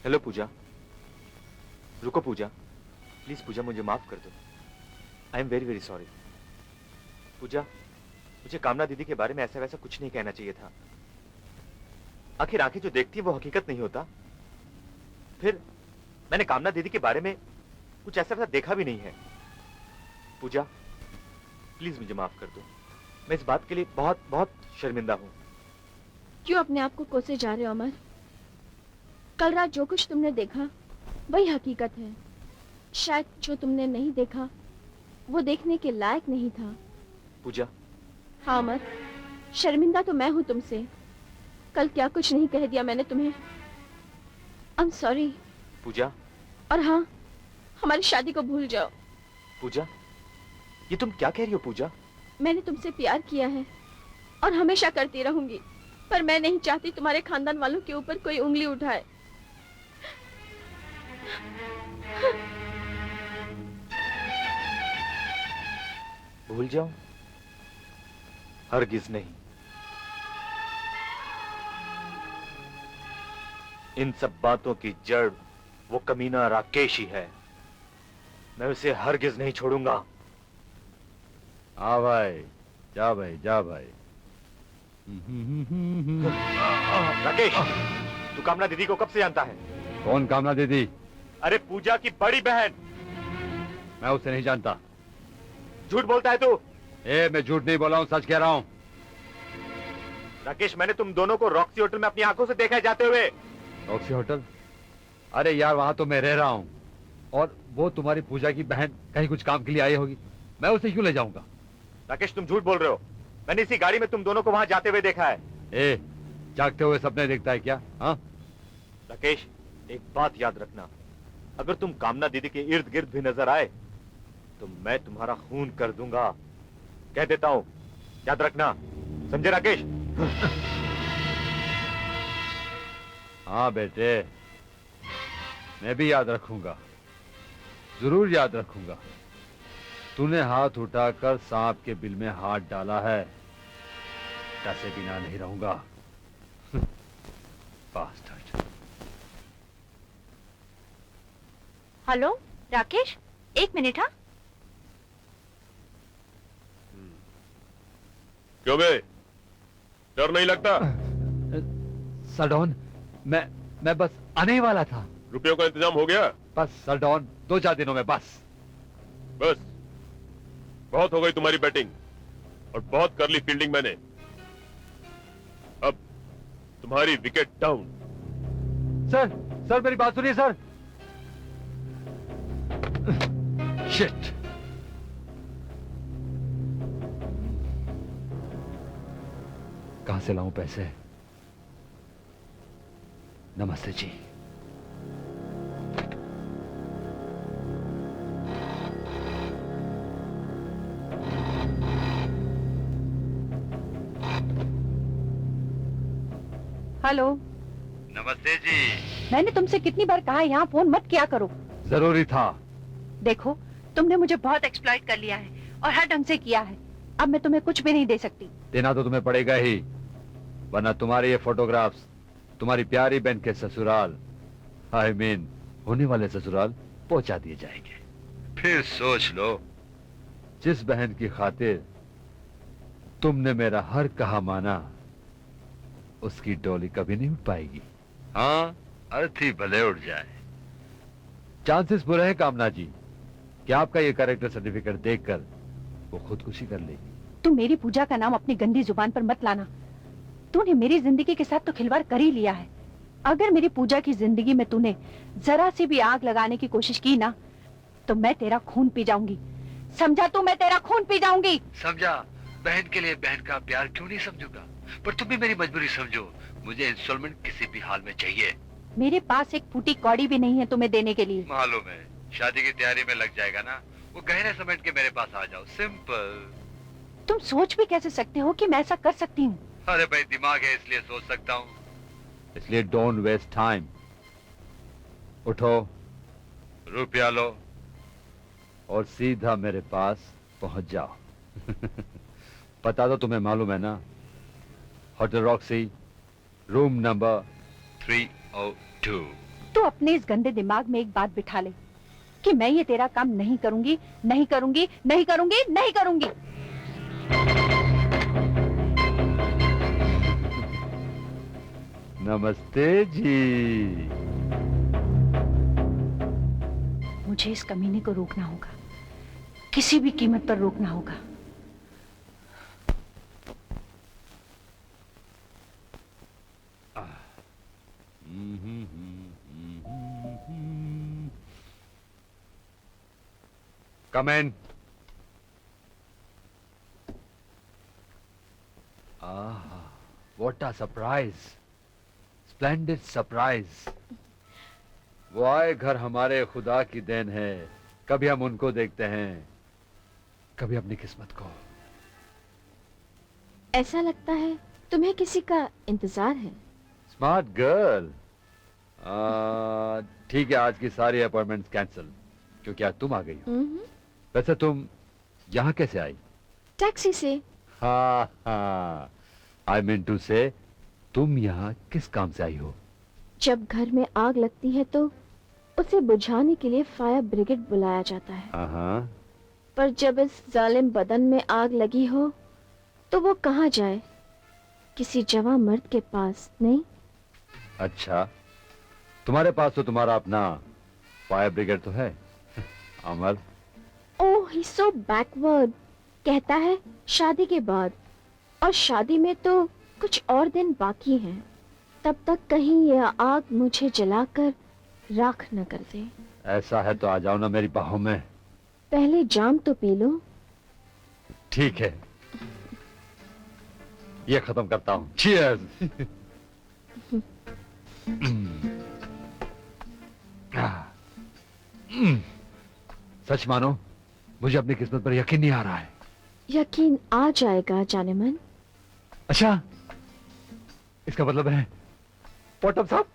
S4: हेलो पूजा, रुको पूजा, प्लीज पूजा मुझे माफ कर दो। I am very very sorry. Pooja, मुझे कामना दीदी के बारे में ऐसा वैसा कुछ नहीं कहना चाहिए था। आखिर आंखें जो देखती है वो हकीकत नहीं होता। फिर मैंने कामना दीदी के बारे में कुछ ऐसा वैसा देखा भी नहीं है। पूजा प्लीज मुझे माफ कर दो, मैं इस बात के लिए बहुत बहुत शर्मिंदा हूं।
S8: क्यों अपने आप को कोसे जा रहे हो अमर? कल रात जो कुछ तुमने देखा वही हकीकत है। शायद जो तुमने नहीं देखा वो देखने के लायक नहीं था।
S4: पूजा।
S8: हाँ अमर, शर्मिंदा तो मैं हूँ तुमसे। कल क्या कुछ नहीं कह दिया मैंने तुम्हें। I am sorry.
S4: पूजा।
S8: और हाँ, हमारी शादी को भूल जाओ।
S4: पूजा, ये तुम क्या कह रही हो पूजा?
S8: मैंने तुमसे प्यार किया है और हमेशा करती रहूंगी, पर मैं नहीं चाहती तुम्हारे खानदान वालों के ऊपर कोई उंगली उठाए।
S4: भूल जाऊं? हरगिज नहीं। इन सब बातों की जड़ वो कमीना राकेश ही है। मैं उसे हरगिज नहीं छोड़ूंगा।
S7: हाँ भाई, जा भाई, जा भाई।
S4: राकेश, तू कामना दीदी को कब से जानता है?
S7: कौन कामना दीदी?
S4: अरे पूजा की बड़ी बहन।
S7: मैं उसे नहीं जानता।
S4: झूठ बोलता है तू।
S7: मैं झूठ नहीं बोला हूँ, सच कह रहा हूँ।
S4: राकेश, मैंने तुम दोनों को रॉक्सी होटल में अपनी आंखों से देखा है जाते हुए।
S7: Roxy hotel? अरे यार, वहां तो मैं रह रहा हूँ, और वो तुम्हारी पूजा की बहन कहीं कुछ काम के लिए आई होगी, मैं उसे क्यों ले जाऊंगा?
S4: राकेश, तुम झूठ बोल रहे हो। मैंने इसी गाड़ी में तुम दोनों को वहां जाते हुए देखा है।
S7: जागते हुए सपने देखता है क्या? हाँ
S4: राकेश, एक बात याद रखना, अगर तुम कामना दीदी के इर्द गिर्द भी नजर आए तो मैं तुम्हारा खून कर दूंगा। कह देता हूं, याद रखना। समझे राकेश?
S7: हाँ बेटे, मैं भी याद रखूंगा, जरूर याद रखूंगा। तूने हाथ उठाकर सांप के बिल में हाथ डाला है, टसे बिना नहीं रहूंगा। बास्टर्ड।
S3: हेलो राकेश, एक मिनट। हाँ,
S5: क्यों बे, डर नहीं लगता?
S7: सरडॉन, मैं बस आने ही वाला था।
S5: रुपयों का इंतजाम हो गया?
S7: बस सरडॉन, 2-4 दिनों में बस।
S5: बस बहुत हो गई तुम्हारी बैटिंग और बहुत कर ली फील्डिंग मैंने। अब तुम्हारी विकेट डाउन।
S7: सर मेरी बात सुनिए सर। शिट। कहां से लाऊं पैसे? नमस्ते जी।
S2: हेलो।
S7: नमस्ते जी।
S2: मैंने तुमसे कितनी बार कहा है यहाँ फोन मत किया करो।
S7: जरूरी था।
S2: देखो, तुमने मुझे बहुत एक्सप्लॉइट कर लिया है और हर ढंग से किया है। अब मैं तुम्हें कुछ भी नहीं दे सकती।
S7: देना तो तुम्हें पड़ेगा ही, वरना तुम्हारे ये फोटोग्राफ्स तुम्हारी प्यारी बहन के ससुराल, आई मीन होने वाले ससुराल पहुंचा दिए जाएंगे। फिर सोच लो, जिस बहन की खातिर तुमने मेरा हर कहा माना, उसकी डोली कभी नहीं उठ पाएगी। हाँ, अर्थी भले उठ जाए। चांसेस बुरे हैं कामना जी कि आपका ये कैरेक्टर सर्टिफिकेट देखकर वो खुदकुशी कर लेगी।
S2: तुम मेरी पूजा का नाम अपनी गंदी जुबान पर मत लाना। तूने मेरी जिंदगी के साथ तो खिलवाड़ कर ही लिया है। अगर मेरी पूजा की जिंदगी में तूने जरा सी भी आग लगाने की कोशिश की ना, तो मैं तेरा खून पी जाऊंगी। समझा तू? मैं तेरा खून पी जाऊंगी।
S7: समझा। बहन के लिए बहन का प्यार क्यों नहीं समझूंगा, पर तुम भी मेरी मजबूरी समझो। मुझे इंस्टॉलमेंट किसी भी हाल में चाहिए।
S2: मेरे पास एक फूटी कौड़ी भी नहीं है तुम्हें देने के लिए।
S7: मालूम है, शादी की तैयारी में लग जाएगा ना, वो गहने समेट के मेरे पास आ जाओ, सिंपल।
S2: तुम सोच भी कैसे सकते हो कि मैं ऐसा कर सकती हूँ?
S7: अरे भाई, दिमाग है इसलिए सोच सकता हूँ। इसलिए डोंट वेस्ट टाइम। उठो, रुपया लो और सीधा मेरे पास पहुंच जाओ। पता तो तुम्हें मालूम है ना, होटल रॉक्सी, रूम नंबर 302।
S2: तू अपने इस गंदे दिमाग में एक बात बिठा ले कि मैं ये तेरा काम नहीं करूंगी, नहीं करूंगी, नहीं करूंगी, नहीं करूंगी।
S7: नमस्ते जी।
S2: मुझे इस कमीने को रोकना होगा, किसी भी कीमत पर रोकना होगा।
S7: Come in. Ah, what a surprise! Splendid surprise! वो आए घर हमारे खुदा की देन है। कभी हम उनको देखते हैं, कभी अपनी किस्मत को।
S8: ऐसा लगता है तुम्हें किसी का इंतजार है।
S7: Smart girl. ठीक है, आज की सारी अपॉइंटमेंट्स कैंसिल, क्योंकि आज तुम आ गई हो। वैसे तुम यहाँ कैसे आई?
S8: टैक्सी से।
S7: हाँ हाँ, आई मीन टू से, तुम यहाँ किस काम से आई हो?
S8: जब घर में आग लगती है तो उसे बुझाने के लिए फायर ब्रिगेड बुलाया जाता है।
S7: हाँ।
S8: पर जब इस जालिम बदन में आग लगी हो तो वो कहाँ जाए? किसी जवां मर्द के पास नहीं।
S7: अच्छा, तुम्हारे पास तो तुम्हारा अपना फायर ब्रिगेड तो है। अमर।
S8: ओह, ही सो बैकवर्ड। कहता है शादी के बाद, और शादी में तो कुछ और दिन बाकी हैं। तब तक कहीं यह आग मुझे जलाकर राख न कर दे।
S7: ऐसा है तो आ जाओ ना मेरी बाहों में।
S8: पहले जाम तो पी लो।
S7: ठीक है, ये खत्म करता हूँ। Cheers! सच मानो, मुझे अपनी किस्मत पर यकीन नहीं आ रहा है।
S8: यकीन आ जाएगा जाने मन।
S7: अच्छा, इसका मतलब है पॉटम साहब।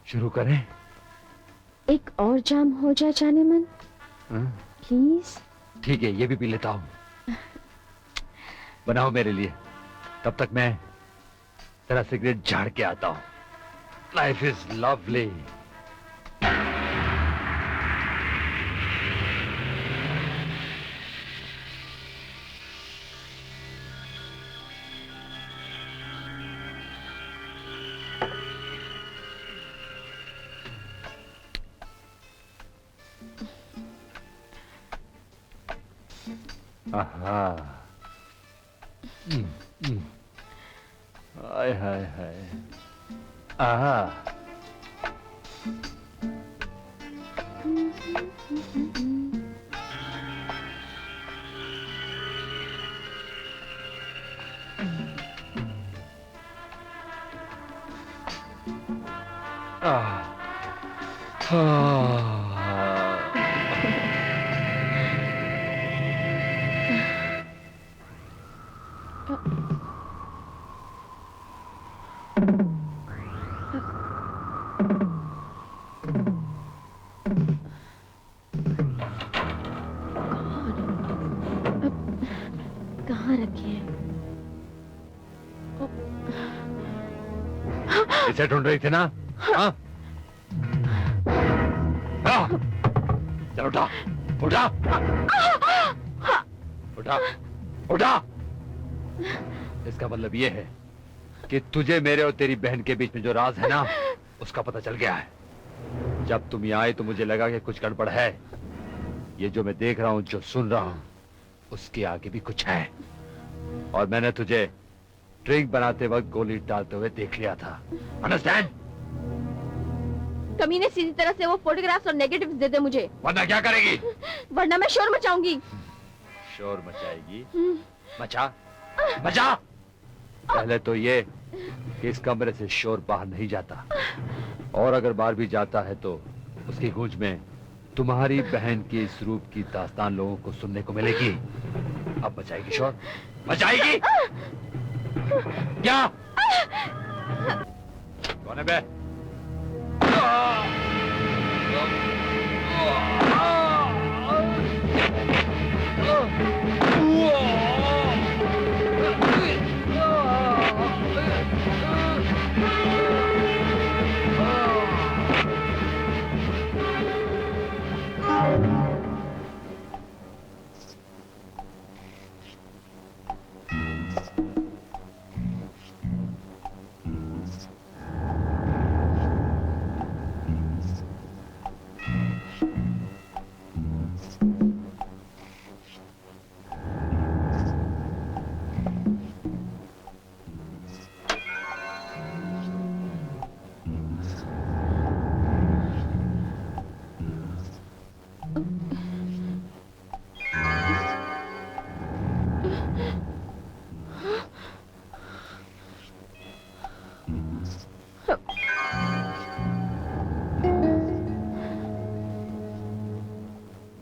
S7: शुरू करें?
S8: एक और जाम हो जाए जाने मन, प्लीज।
S7: ठीक है, ये भी पी लेता हूँ। बनाओ मेरे लिए, तब तक मैं तेरा सिगरेट झाड़ के आता हूँ। Life is lovely. आहा। हाय हाय हाय आहा
S8: कहाँ रखे हैं?
S7: इसे ढूंढ रही थी ना? हाँ? चल उठा उठा उठा उठा। इसका मतलब ये है कि तुझे मेरे और तेरी बहन के बीच में जो राज है ना, उसका पता चल गया है। जब तुम यहाँ आए तो मुझे लगा कि कुछ गड़बड़ है। ये जो मैं देख रहा हूँ, जो सुन रहा हूँ, उसके आगे भी कुछ है। और मैंने तुझे ड्रिंक बनाते वक्त गोली डालते हुए देख लिया था। अंडरस्टैंड?
S8: कमीने सीधी तरह से वो फोटोग्राफ्स और नेगेटिव्स दे दे मुझे,
S7: वरना क्या करेगी?
S8: वरना मैं शोर मचाऊंगी।
S7: शोर मचाएगी? मचा मचा। पहले तो ये कि इस कमरे से शोर बाहर नहीं जाता, और अगर बाहर भी जाता है तो उसकी गूंज में तुम्हारी बहन के इस रूप की दास्तान लोगों को सुनने को मिलेगी। अब मचाएगी शोर? मचाएगी क्या? कौन है बे?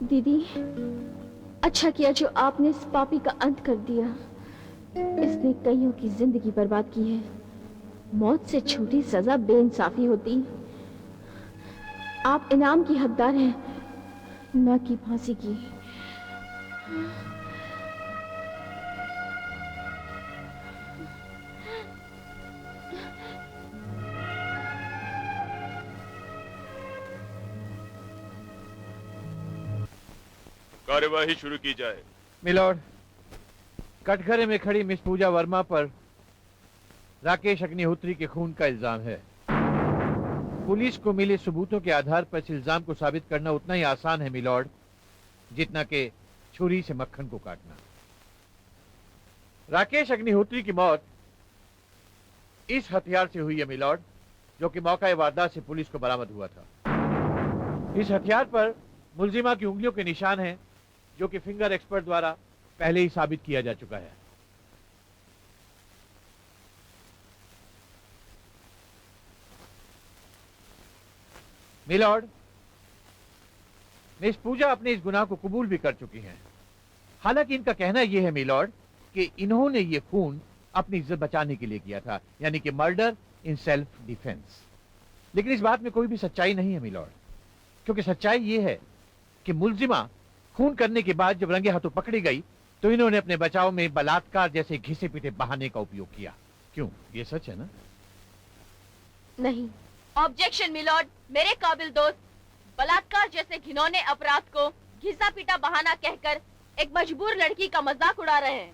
S8: दीदी, अच्छा किया जो आपने इस पापी का अंत कर दिया। इसने कईयों की जिंदगी बर्बाद की है। मौत से छोटी सजा बेइंसाफी होती। आप इनाम की हकदार हैं, ना कि फांसी की।
S5: कार्यवाही शुरू की जाए।
S10: मिलॉर्ड, कटघरे में खड़ी मिस पूजा वर्मा पर राकेश अग्निहोत्री के खून का इल्जाम है। पुलिस को मिले सबूतों के आधार पर इस इल्जाम को साबित करना उतना ही आसान है मिलॉर्ड, जितना कि छुरी से मक्खन को काटना। राकेश अग्निहोत्री की मौत इस हथियार से हुई है मिलॉर्ड, जो कि मौका वारदात से पुलिस को बरामद हुआ था। इस हथियार पर मुलजिमा की उंगलियों के निशान हैं, जो कि फिंगर एक्सपर्ट द्वारा पहले ही साबित किया जा चुका है। मिलॉर्ड, मिस पूजा अपने इस गुनाह को कबूल भी कर चुकी हैं। हालांकि इनका कहना यह है मिलॉर्ड कि इन्होंने ये खून अपनी इज्जत बचाने के लिए किया था, यानी कि मर्डर इन सेल्फ डिफेंस। लेकिन इस बात में कोई भी सच्चाई नहीं है मिलॉर्ड, क्योंकि सच्चाई यह है कि मुलजिमा खून करने के बाद जब रंगे हाथों पकड़ी गई तो इन्होंने अपने बचाव में बलात्कार जैसे घिसे पीटे बहाने का उपयोग किया। क्यों, ये सच है ना?
S8: नहीं।
S3: Objection milord. मेरे काबिल दोस्त बलात्कार जैसे घिनौने अपराध को घिसा पीटा बहाना कहकर एक मजबूर लड़की का मजाक उड़ा रहे हैं।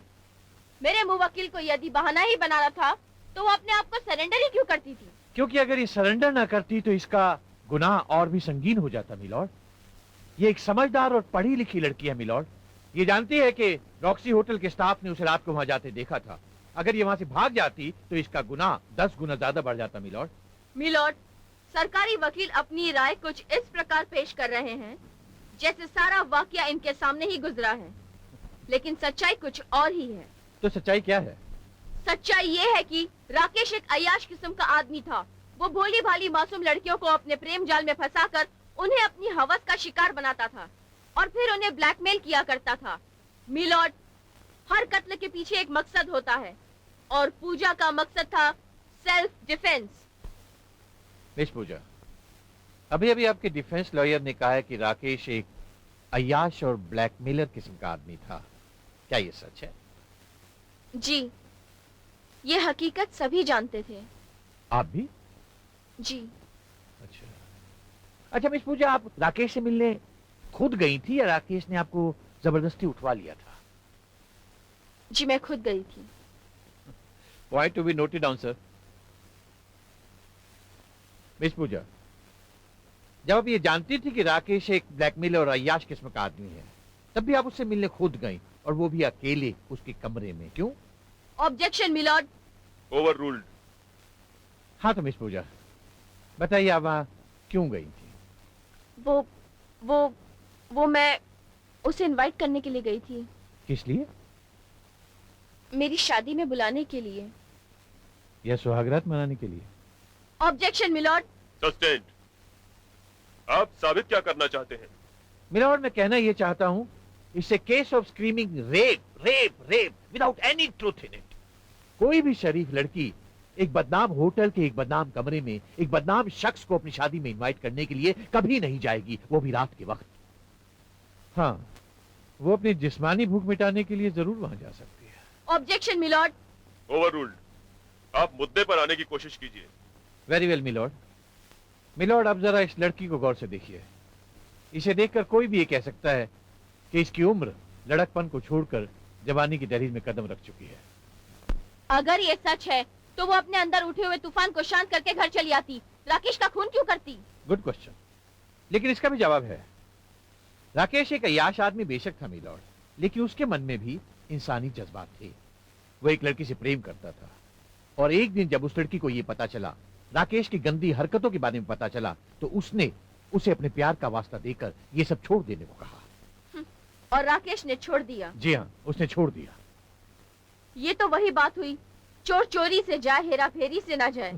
S3: मेरे मुवक्किल को यदि बहाना ही बनाना था तो वो अपने आप को सरेंडर ही क्यों करती थी?
S10: क्योंकि अगर ये सरेंडर ना करती तो इसका गुनाह और भी संगीन हो जाता मिलॉर्ड। ये एक समझदार और पढ़ी लिखी लड़की है मिलॉर्ड। ये जानती है कि रॉक्सी होटल के स्टाफ ने उसे रात को वहां जाते देखा था। अगर ये वहां से भाग जाती तो इसका गुनाह 10 गुना ज्यादा बढ़ जाता मिलॉर्ड।
S8: मिलॉर्ड, सरकारी वकील अपनी राय कुछ इस प्रकार पेश कर रहे हैं जैसे सारा वाकया इनके सामने ही गुजरा है, लेकिन सच्चाई कुछ और ही है।
S10: तो सच्चाई क्या है?
S8: सच्चाई ये है कि राकेश एक अय्याश किस्म का आदमी था। वो भोली भाली मासूम लड़कियों को अपने प्रेम जाल में फंसाकर उन्हें अपनी हवस का शिकार बनाता था और फिर उन्हें ब्लैकमेल किया करता था। मिलॉर्ड, हर कत्ल के पीछे एक मकसद होता है और पूजा का मकसद था सेल्फ डिफेंस।
S10: मिस पूजा, अभी अभी आपके डिफेंस लॉयर ने कहा है कि राकेश एक अय्याश और ब्लैकमेलर किस्म का आदमी था। क्या ये सच है?
S8: जी, ये हकीकत सभी जानते थे।
S10: आप भी?
S8: जी।
S10: अच्छा अच्छा मिस पूजा, आप राकेश से मिलने खुद गई थी या राकेश ने आपको जबरदस्ती उठवा लिया था?
S8: जी, मैं खुद गई थी।
S10: Point to be noted down sir. Miss Pooja, जब आप ये जानती थी कि राकेश एक ब्लैकमेलर और अय्याश किस्म का आदमी है, तब भी आप उससे मिलने खुद गई, और वो भी अकेले उसके कमरे में, क्यों?
S8: Objection milord.
S5: Overruled.
S10: हाँ तो मिस पूजा बताइए, आप वहां क्यों गई थी?
S8: वो मैं उसे इनवाइट करने के लिए गई थी।
S10: किस लिए?
S8: मेरी शादी में बुलाने के लिए।
S10: या सुहागरात मनाने के लिए?
S8: Objection milord.
S5: सस्टेन्ड। आप साबित क्या करना चाहते हैं?
S10: मिलॉर्ड, मैं कहना यह चाहता हूं, इससे case of screaming rape rape rape without any truth in it. कोई भी शरीफ लड़की एक बदनाम होटल के एक बदनाम कमरे में एक बदनाम शख्स को अपनी शादी में इनवाइट करने के लिए कभी नहीं जाएगी, वो भी रात के वक्त। हाँ, वो अपनी जिस्मानी भूख मिटाने के लिए जरूर वहां जा सकती है।
S8: Objection milord.
S5: Overruled. आप मुद्दे पर आने की कोशिश कीजिए।
S10: Very well milord. मिलॉर्ड, अब जरा इस लड़की को गौर से देखिए। इसे देखकर कोई भी ये कह सकता है कि इसकी उम्र लड़कपन को छोड़कर जवानी की दहलीज में कदम रख चुकी है।
S8: अगर ये सच है तो वो अपने अंदर उठे हुए तूफान को शांत करके घर चली आती। राकेश का खून क्यों करती?
S10: गुड क्वेश्चन, लेकिन इसका भी जवाब है। राकेश एक अय्याश आदमी बेशक था मिलॉर्ड, लेकिन उसके मन में भी इंसानी जज्बात थे। वो एक लड़की से प्रेम करता था, और एक दिन जब उस लड़की को यह पता चला, राकेश की गंदी हरकतों के बारे में पता चला, तो उसने उसे अपने प्यार का वास्ता देकर ये सब छोड़ देने को कहा।
S8: और राकेश ने छोड़ दिया?
S10: जी हाँ, उसने छोड़ दिया।
S8: ये तो वही बात हुई, चोर चोरी से जाए, हेरा फेरी से ना जाए।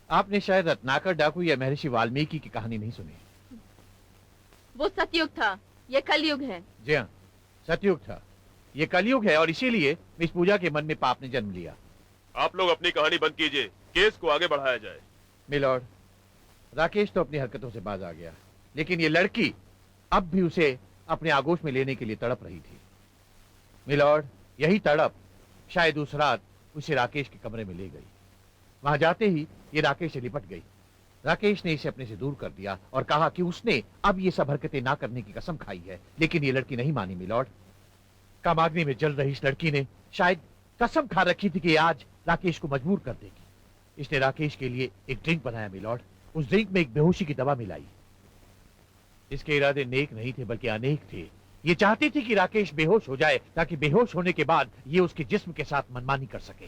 S10: आपने शायद रत्नाकर डाकू या महर्षि वाल्मीकि की कहानी नहीं सुनी।
S8: वो सतयुग था, ये कलयुग है।
S10: जी हाँ, सतयुग था, ये कलयुग है, और इसीलिए मिस पूजा के मन में पाप ने जन्म लिया।
S5: आप लोग अपनी कहानी बंद कीजिए, केस को आगे बढ़ाया जाए।
S10: मिलॉर्ड, राकेश तो अपनी हरकतों से बाज आ गया, लेकिन ये लड़की अब भी उसे अपने आगोश में लेने के लिए तड़प रही थी। मिलॉर्ड, यही तड़प शायद उस रात उसे राकेश के कमरे में ले गई। वहां जाते ही ये राकेश से लिपट गई। राकेश ने इसे अपने से दूर कर दिया और कहा कि उसने अब ये सब हरकतें ना करने की कसम खाई है, लेकिन ये लड़की नहीं मानी। मिलॉर्ड, कामाग्नि में जल रही इस लड़की ने शायद कसम खा रखी थी कि आज राकेश को मजबूर कर देगी। इसने राकेश के लिए एक ड्रिंक बनाया मिलॉर्ड, उस ड्रिंक में एक बेहोशी की दवा मिलाई। इसके इरादे नेक नहीं थे बल्कि अनेक थे। ये चाहती थी कि राकेश बेहोश हो जाए, ताकि बेहोश होने के बाद ये उसके जिस्म के साथ मनमानी कर सके।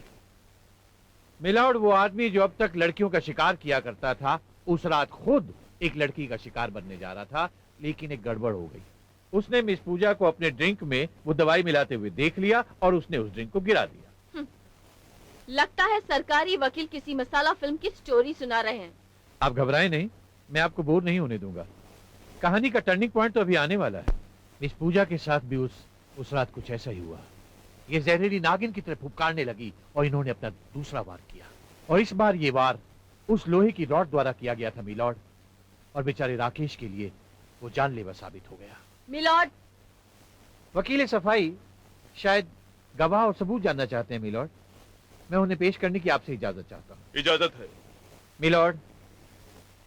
S10: मिलॉर्ड, वो आदमी जो अब तक लड़कियों का शिकार किया करता था, उस रात खुद एक लड़की का शिकार बनने जा रहा था, लेकिन एक गड़बड़ हो गई। उसने मिस पूजा को अपने ड्रिंक में वो दवाई मिलाते हुए देख लिया और उसने उस ड्रिंक को गिरा दिया।
S8: लगता है सरकारी वकील किसी मसाला फिल्म की स्टोरी सुना रहे हैं।
S10: आप घबराएं नहीं, मैं आपको बोर नहीं होने दूंगा। कहानी का टर्निंग पॉइंट तो अभी आने वाला है। मिस पूजा के साथ भी उस रात कुछ ऐसा ही हुआ। ये जहरीली नागिन की तरह फुफकारने लगी और इन्होंने अपना दूसरा वार किया, और इस बार ये वार उस लोहे की रॉड द्वारा किया गया था मिलॉर्ड, और बेचारे राकेश के लिए वो जानलेवा साबित हो गया।
S8: मिलॉर्ड,
S10: वकील सफाई शायद गवाह और सबूत जानना चाहते हैं मिलॉर्ड। मैं उन्हें पेश करने की आपसे इजाजत चाहता हूँ।
S5: इजाजत है।
S10: मिलॉर्ड,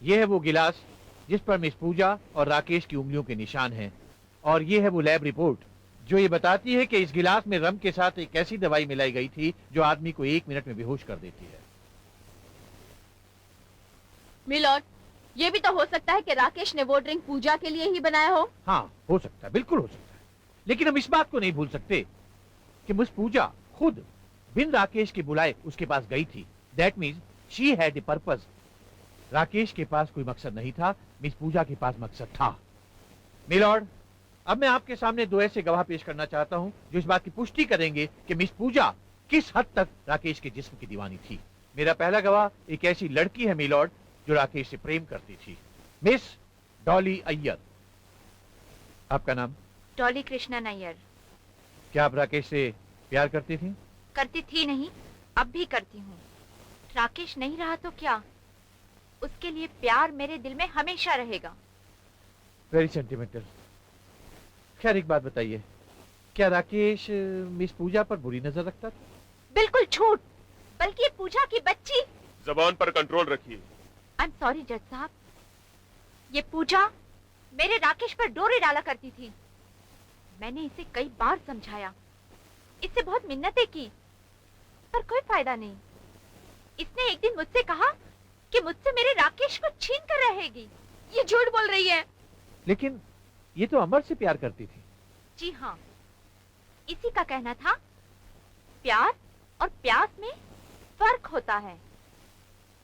S10: ये है वो गिलास जिस पर मिस पूजा और राकेश की उंगलियों के निशान हैं, और ये है वो लैब रिपोर्ट जो ये बताती है कि इस गिलास में रम के साथ एक ऐसी दवाई मिलाई गई थी जो आदमी को 1 मिनट में बेहोश कर देती है।
S8: मिलॉर्ड, ये भी तो हो सकता है कि राकेश ने वो ड्रिंक पूजा के लिए ही बनाया हो।
S10: हाँ, हो सकता है, बिल्कुल हो सकता है, लेकिन हम इस बात को नहीं भूल सकते कि मिस पूजा खुद बिन राकेश के बुलाए उसके पास गई थी। That means she had a purpose. Rakesh के पास कोई मकसद नहीं था, मिस पूजा के पास मकसद था। मिलॉर्ड, अब मैं आपके सामने दो ऐसे गवाह पेश करना चाहता हूं जो इस बात की पुष्टि करेंगे कि मिस पूजा किस हद तक राकेश के जिस्म की दीवानी थी। मेरा पहला गवाह एक ऐसी लड़की है मिलॉर्ड जो राकेश से प्रेम करती थी, मिस डॉली अय्यर। आपका नाम?
S3: डॉली कृष्णन अय्यर।
S10: क्या आप राकेश से प्यार करती थी?
S3: करती थी नहीं, अब भी करती हूँ। राकेश नहीं रहा तो क्या, उसके लिए प्यार मेरे दिल में हमेशा रहेगा।
S10: Very sentimental. खैर एक बात बताइए, क्या राकेश मिस पूजा पर बुरी नजर रखता था?
S3: बिल्कुल झूठ, बल्कि ये पूजा की बच्ची।
S5: जबान पर कंट्रोल रखिए।
S3: आई एम सॉरी जज साहब, ये पूजा मेरे राकेश पर डोरे डाला करती थी। मैंने इसे कई बार समझाया, इससे बहुत मिन्नतें की, पर कोई फायदा नहीं। इसने एक दिन मुझसे कहा कि मुझसे मेरे राकेश को छीन कर रहेगी।
S8: ये झूठ बोल रही है।
S10: लेकिन ये तो अमर से प्यार करती थी।
S3: जी हाँ, इसी का कहना था, प्यार और प्यास में फर्क होता है।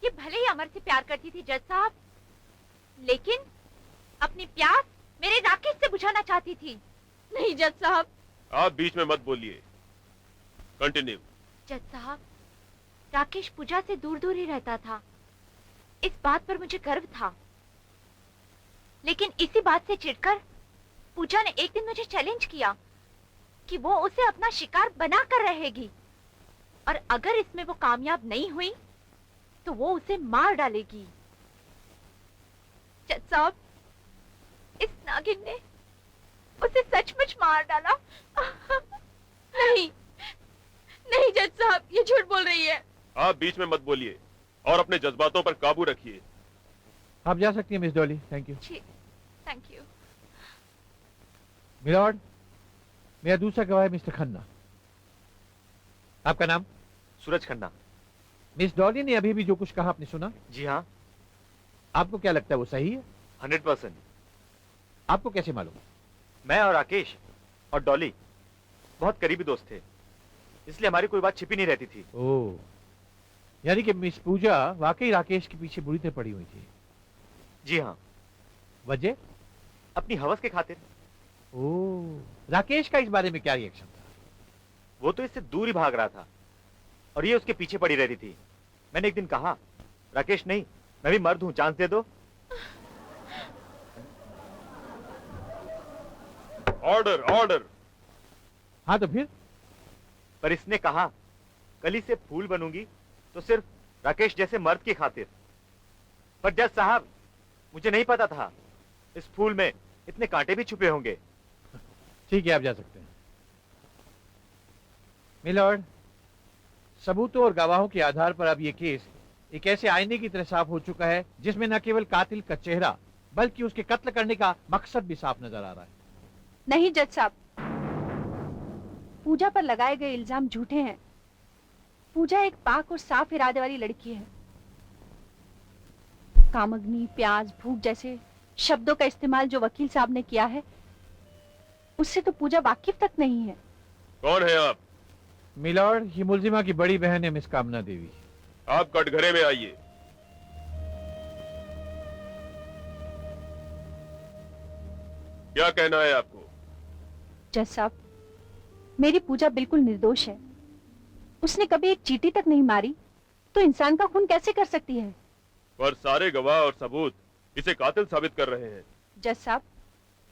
S3: ये भले ही अमर से प्यार करती थी जज साहब, लेकिन अपनी प्यास मेरे राकेश से बुझाना चाहती थी।
S8: नहीं जज साहब।
S5: आप बीच में मत बोलिए, कंटिन्यू।
S3: जज साहब, राकेश पूजा से दूर दूर ही रहता था, इस बात पर मुझे गर्व था। लेकिन इसी बात से चिढ़कर पूजा ने एक दिन मुझे चैलेंज किया कि वो उसे अपना शिकार बना कर रहेगी, और अगर इसमें वो कामयाब नहीं हुई तो वो उसे मार डालेगी। जज साहब, इस नागिन ने उसे सचमुच मार डाला।
S8: नहीं नहीं जज साहब, ये झूठ बोल रही है।
S5: आप बीच में मत बोलिए और अपने जज्बातों पर काबू रखिए।
S10: आप जा सकती हैं मिस डॉली। Thank you.
S3: जी, थैंक यू।
S10: मिलॉर्ड, मेरा दूसरा गवाह है मिस्टर खन्ना। आपका नाम?
S4: सूरज खन्ना।
S10: मिस डॉली ने अभी भी जो कुछ कहा आपने सुना?
S4: जी हाँ,
S10: आपको क्या लगता है वो सही है?
S4: 100%।
S10: आपको कैसे मालूम?
S4: मैं और राकेश और डॉली बहुत करीबी दोस्त थे, इसलिए हमारी कोई बात छिपी नहीं रहती थी।
S10: ओह, यानी कि मिस पूजा वाकई राकेश के पीछे बुरी तरह पड़ी हुई थी।
S4: जी हाँ।
S10: वजह?
S4: अपनी हवस के खातिर।
S10: ओह, राकेश का इस बारे में क्या रिएक्शन था?
S4: वो तो इससे दूर ही भाग रहा था और ये उसके पीछे पड़ी रहती थी। मैंने एक दिन कहा, राकेश नहीं, मैं भी मर्द हूं, चांस दे दो।
S5: Order order.
S10: हाँ तो फिर?
S4: पर इसने कहा, कली से फूल बनूंगी तो सिर्फ राकेश जैसे मर्द की खातिर। पर जज साहब, मुझे नहीं पता था इस फूल में इतने कांटे भी छुपे होंगे।
S10: ठीक है, आप जा सकते हैं। मिलॉर्ड, सबूतों और गवाहों के आधार पर अब ये केस एक ऐसे आईने की तरह साफ हो चुका है जिसमें न केवल कातिल का चेहरा बल्कि उसके कत्ल करने का मकसद भी साफ नजर आ रहा है।
S2: नहीं जज साहब, पूजा पर लगाए गए इल्जाम झूठे हैं। पूजा एक पाक और साफ इरादे वाली लड़की है। कामग्नि, प्याज, भूख जैसे शब्दों का इस्तेमाल जो वकील साहब ने किया है, उससे तो पूजा वाकिफ तक नहीं है।
S5: कौन है आप?
S10: मिलॉर्ड, ये मुलजिमा की बड़ी बहन है मिस कामना देवी।
S5: आप कटघरे में आइए। क्या कहना है आपको?
S2: जज साहब, मेरी पूजा बिल्कुल निर्दोष है। उसने कभी एक चींटी तक नहीं मारी, तो इंसान का खून कैसे कर सकती है?
S5: पर सारे गवाह और सबूत इसे कातिल साबित कर रहे हैं।
S2: जज साहब,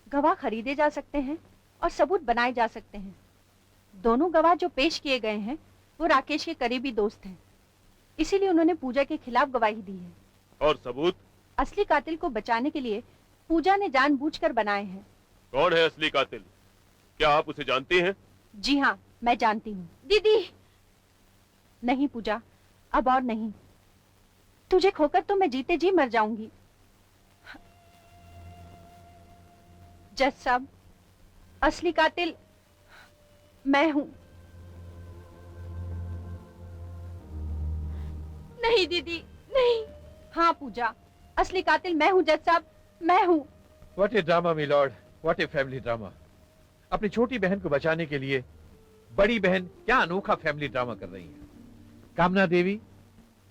S2: गवाह खरीदे जा सकते हैं और सबूत बनाए जा सकते हैं। दोनों गवाह जो पेश किए गए हैं वो राकेश के करीबी दोस्त हैं, इसीलिए उन्होंने पूजा के खिलाफ गवाही दी है।
S5: और सबूत?
S2: असली कातिल को बचाने के लिए पूजा ने जानबूझकर बनाए हैं।
S5: कौन है असली कातिल? क्या आप उसे जानती हैं?
S2: जी हाँ, मैं जानती हूँ।
S8: दीदी।
S2: नहीं पूजा, अब और नहीं। तुझे खोकर तो मैं जीते जी मर जाऊंगी। जज साहब, असली कातिल मैं हूँ।
S8: नहीं दीदी, नहीं।
S2: हाँ पूजा, असली कातिल मैं हूँ जज साहब, मैं हूँ।
S10: What a drama milord, what a family drama. अपनी छोटी बहन को बचाने के लिए बड़ी बहन क्या अनोखा फैमिली ड्रामा कर रही हैं। कामना देवी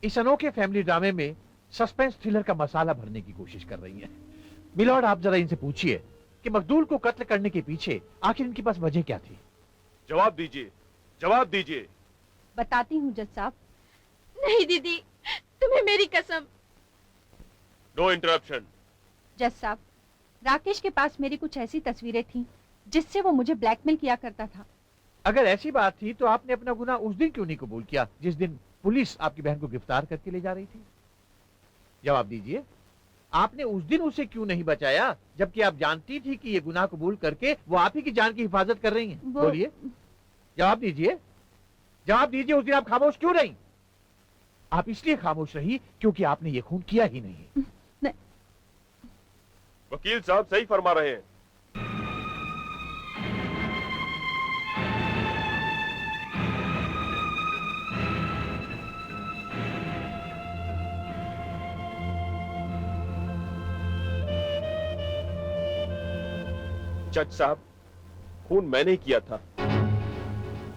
S10: इस अनोखे फैमिली ड्रामे में सस्पेंस थ्रिलर का मसाला भरने की कोशिश कर रही हैं। मिलॉर्ड, आप जरा इनसे पूछिए कि मखदूल को कत्ल करने के पीछे आखिर इनके पास वजह क्या थी।
S5: जवाब दीजिए, जवाब दीजिए।
S2: बताती हूँ जज साहब।
S8: नहीं दीदी, तुम्हें मेरी कसम।
S5: No interruption.
S2: जज साहब, राकेश के पास मेरी कुछ ऐसी तस्वीरें थीं जिससे वो मुझे ब्लैकमेल किया करता था।
S10: अगर ऐसी बात थी तो आपने अपना गुनाह उस दिन क्यों नहीं कबूल किया जिस दिन पुलिस आपकी बहन को गिरफ्तार करके ले जा रही थी? जवाब दीजिए, आपने उस दिन उसे क्यों नहीं बचाया जबकि आप जानती थी कि ये गुनाह कबूल करके वो आप ही की जान की हिफाजत कर रही हैं? बोलिए, जवाब दीजिए, जवाब दीजिए। उस दिन आप खामोश क्यों रही? आप इसलिए खामोश रही क्योंकि आपने ये खून किया ही नहीं।
S5: वकील साहब सही फरमा रहे हैं। जज साहब, खून मैंने ही किया था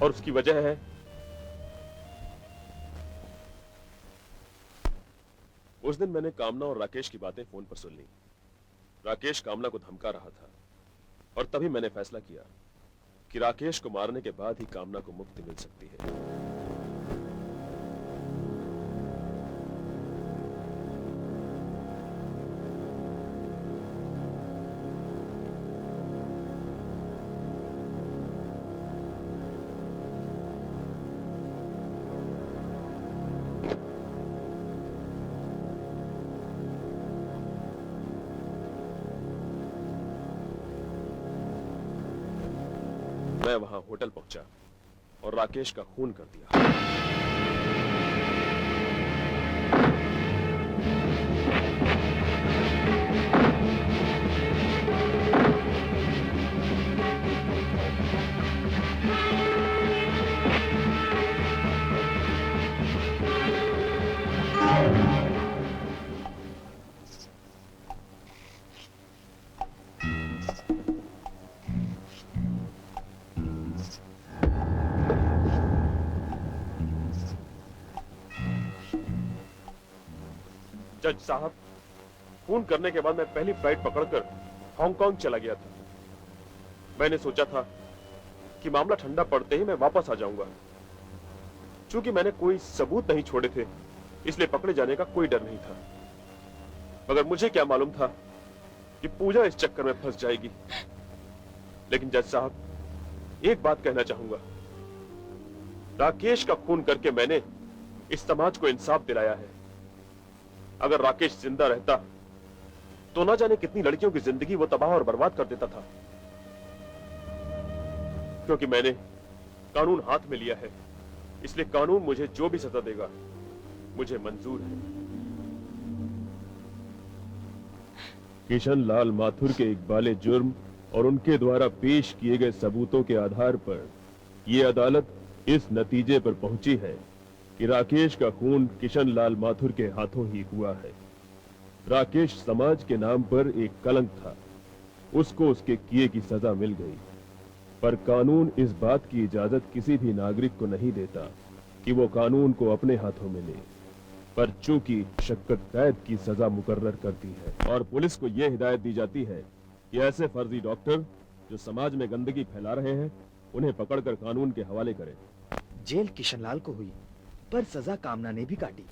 S5: और उसकी वजह है उस दिन मैंने कामना और राकेश की बातें फोन पर सुन ली। राकेश कामना को धमका रहा था और तभी मैंने फैसला किया कि राकेश को मारने के बाद ही कामना को मुक्ति मिल सकती है। मैं वहां होटल पहुंचा और राकेश का खून कर दिया। जज साहब, खून करने के बाद मैं पहली फ्लाइट पकड़कर हांगकांग चला गया था। मैंने सोचा था कि मामला ठंडा पड़ते ही मैं वापस आ जाऊंगा। चूंकि मैंने कोई सबूत नहीं छोड़े थे, इसलिए पकड़े जाने का कोई डर नहीं था। मगर मुझे क्या मालूम था कि पूजा इस चक्कर में फंस जाएगी। लेकिन जज साहब, एक बात कहना चाहूंगा। राकेश का खून करके मैंने इस समाज को इंसाफ दिलाया है। अगर राकेश जिंदा रहता तो ना जाने कितनी लड़कियों की जिंदगी वो तबाह और बर्बाद कर देता था। क्योंकि मैंने कानून हाथ में लिया है, इसलिए कानून मुझे जो भी सजा देगा मुझे मंजूर है। किशन लाल माथुर के इकबाले जुर्म और उनके द्वारा पेश किए गए सबूतों के आधार पर यह अदालत इस नतीजे पर पहुंची है कि राकेश का खून किशन लाल माथुर के हाथों ही हुआ है। राकेश समाज के नाम पर एक कलंक था, उसको उसके किए की सजा मिल गई। पर कानून इस बात की इजाजत किसी भी नागरिक को नहीं देता कि वो कानून को अपने हाथों में ले। पर चूंकि शक्कत कैद की सजा मुकर्रर करती है और पुलिस को यह हिदायत दी जाती है कि ऐसे फर्जी डॉक्टर जो समाज में गंदगी फैला रहे हैं उन्हें पकड़कर कानून के हवाले करें।
S11: जेल किशनलाल को हुई, पर सजा कामना ने भी काटी।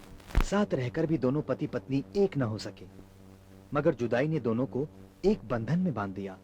S11: साथ रहकर भी दोनों पति पत्नी एक न हो सके, मगर जुदाई ने दोनों को एक बंधन में बांध दिया।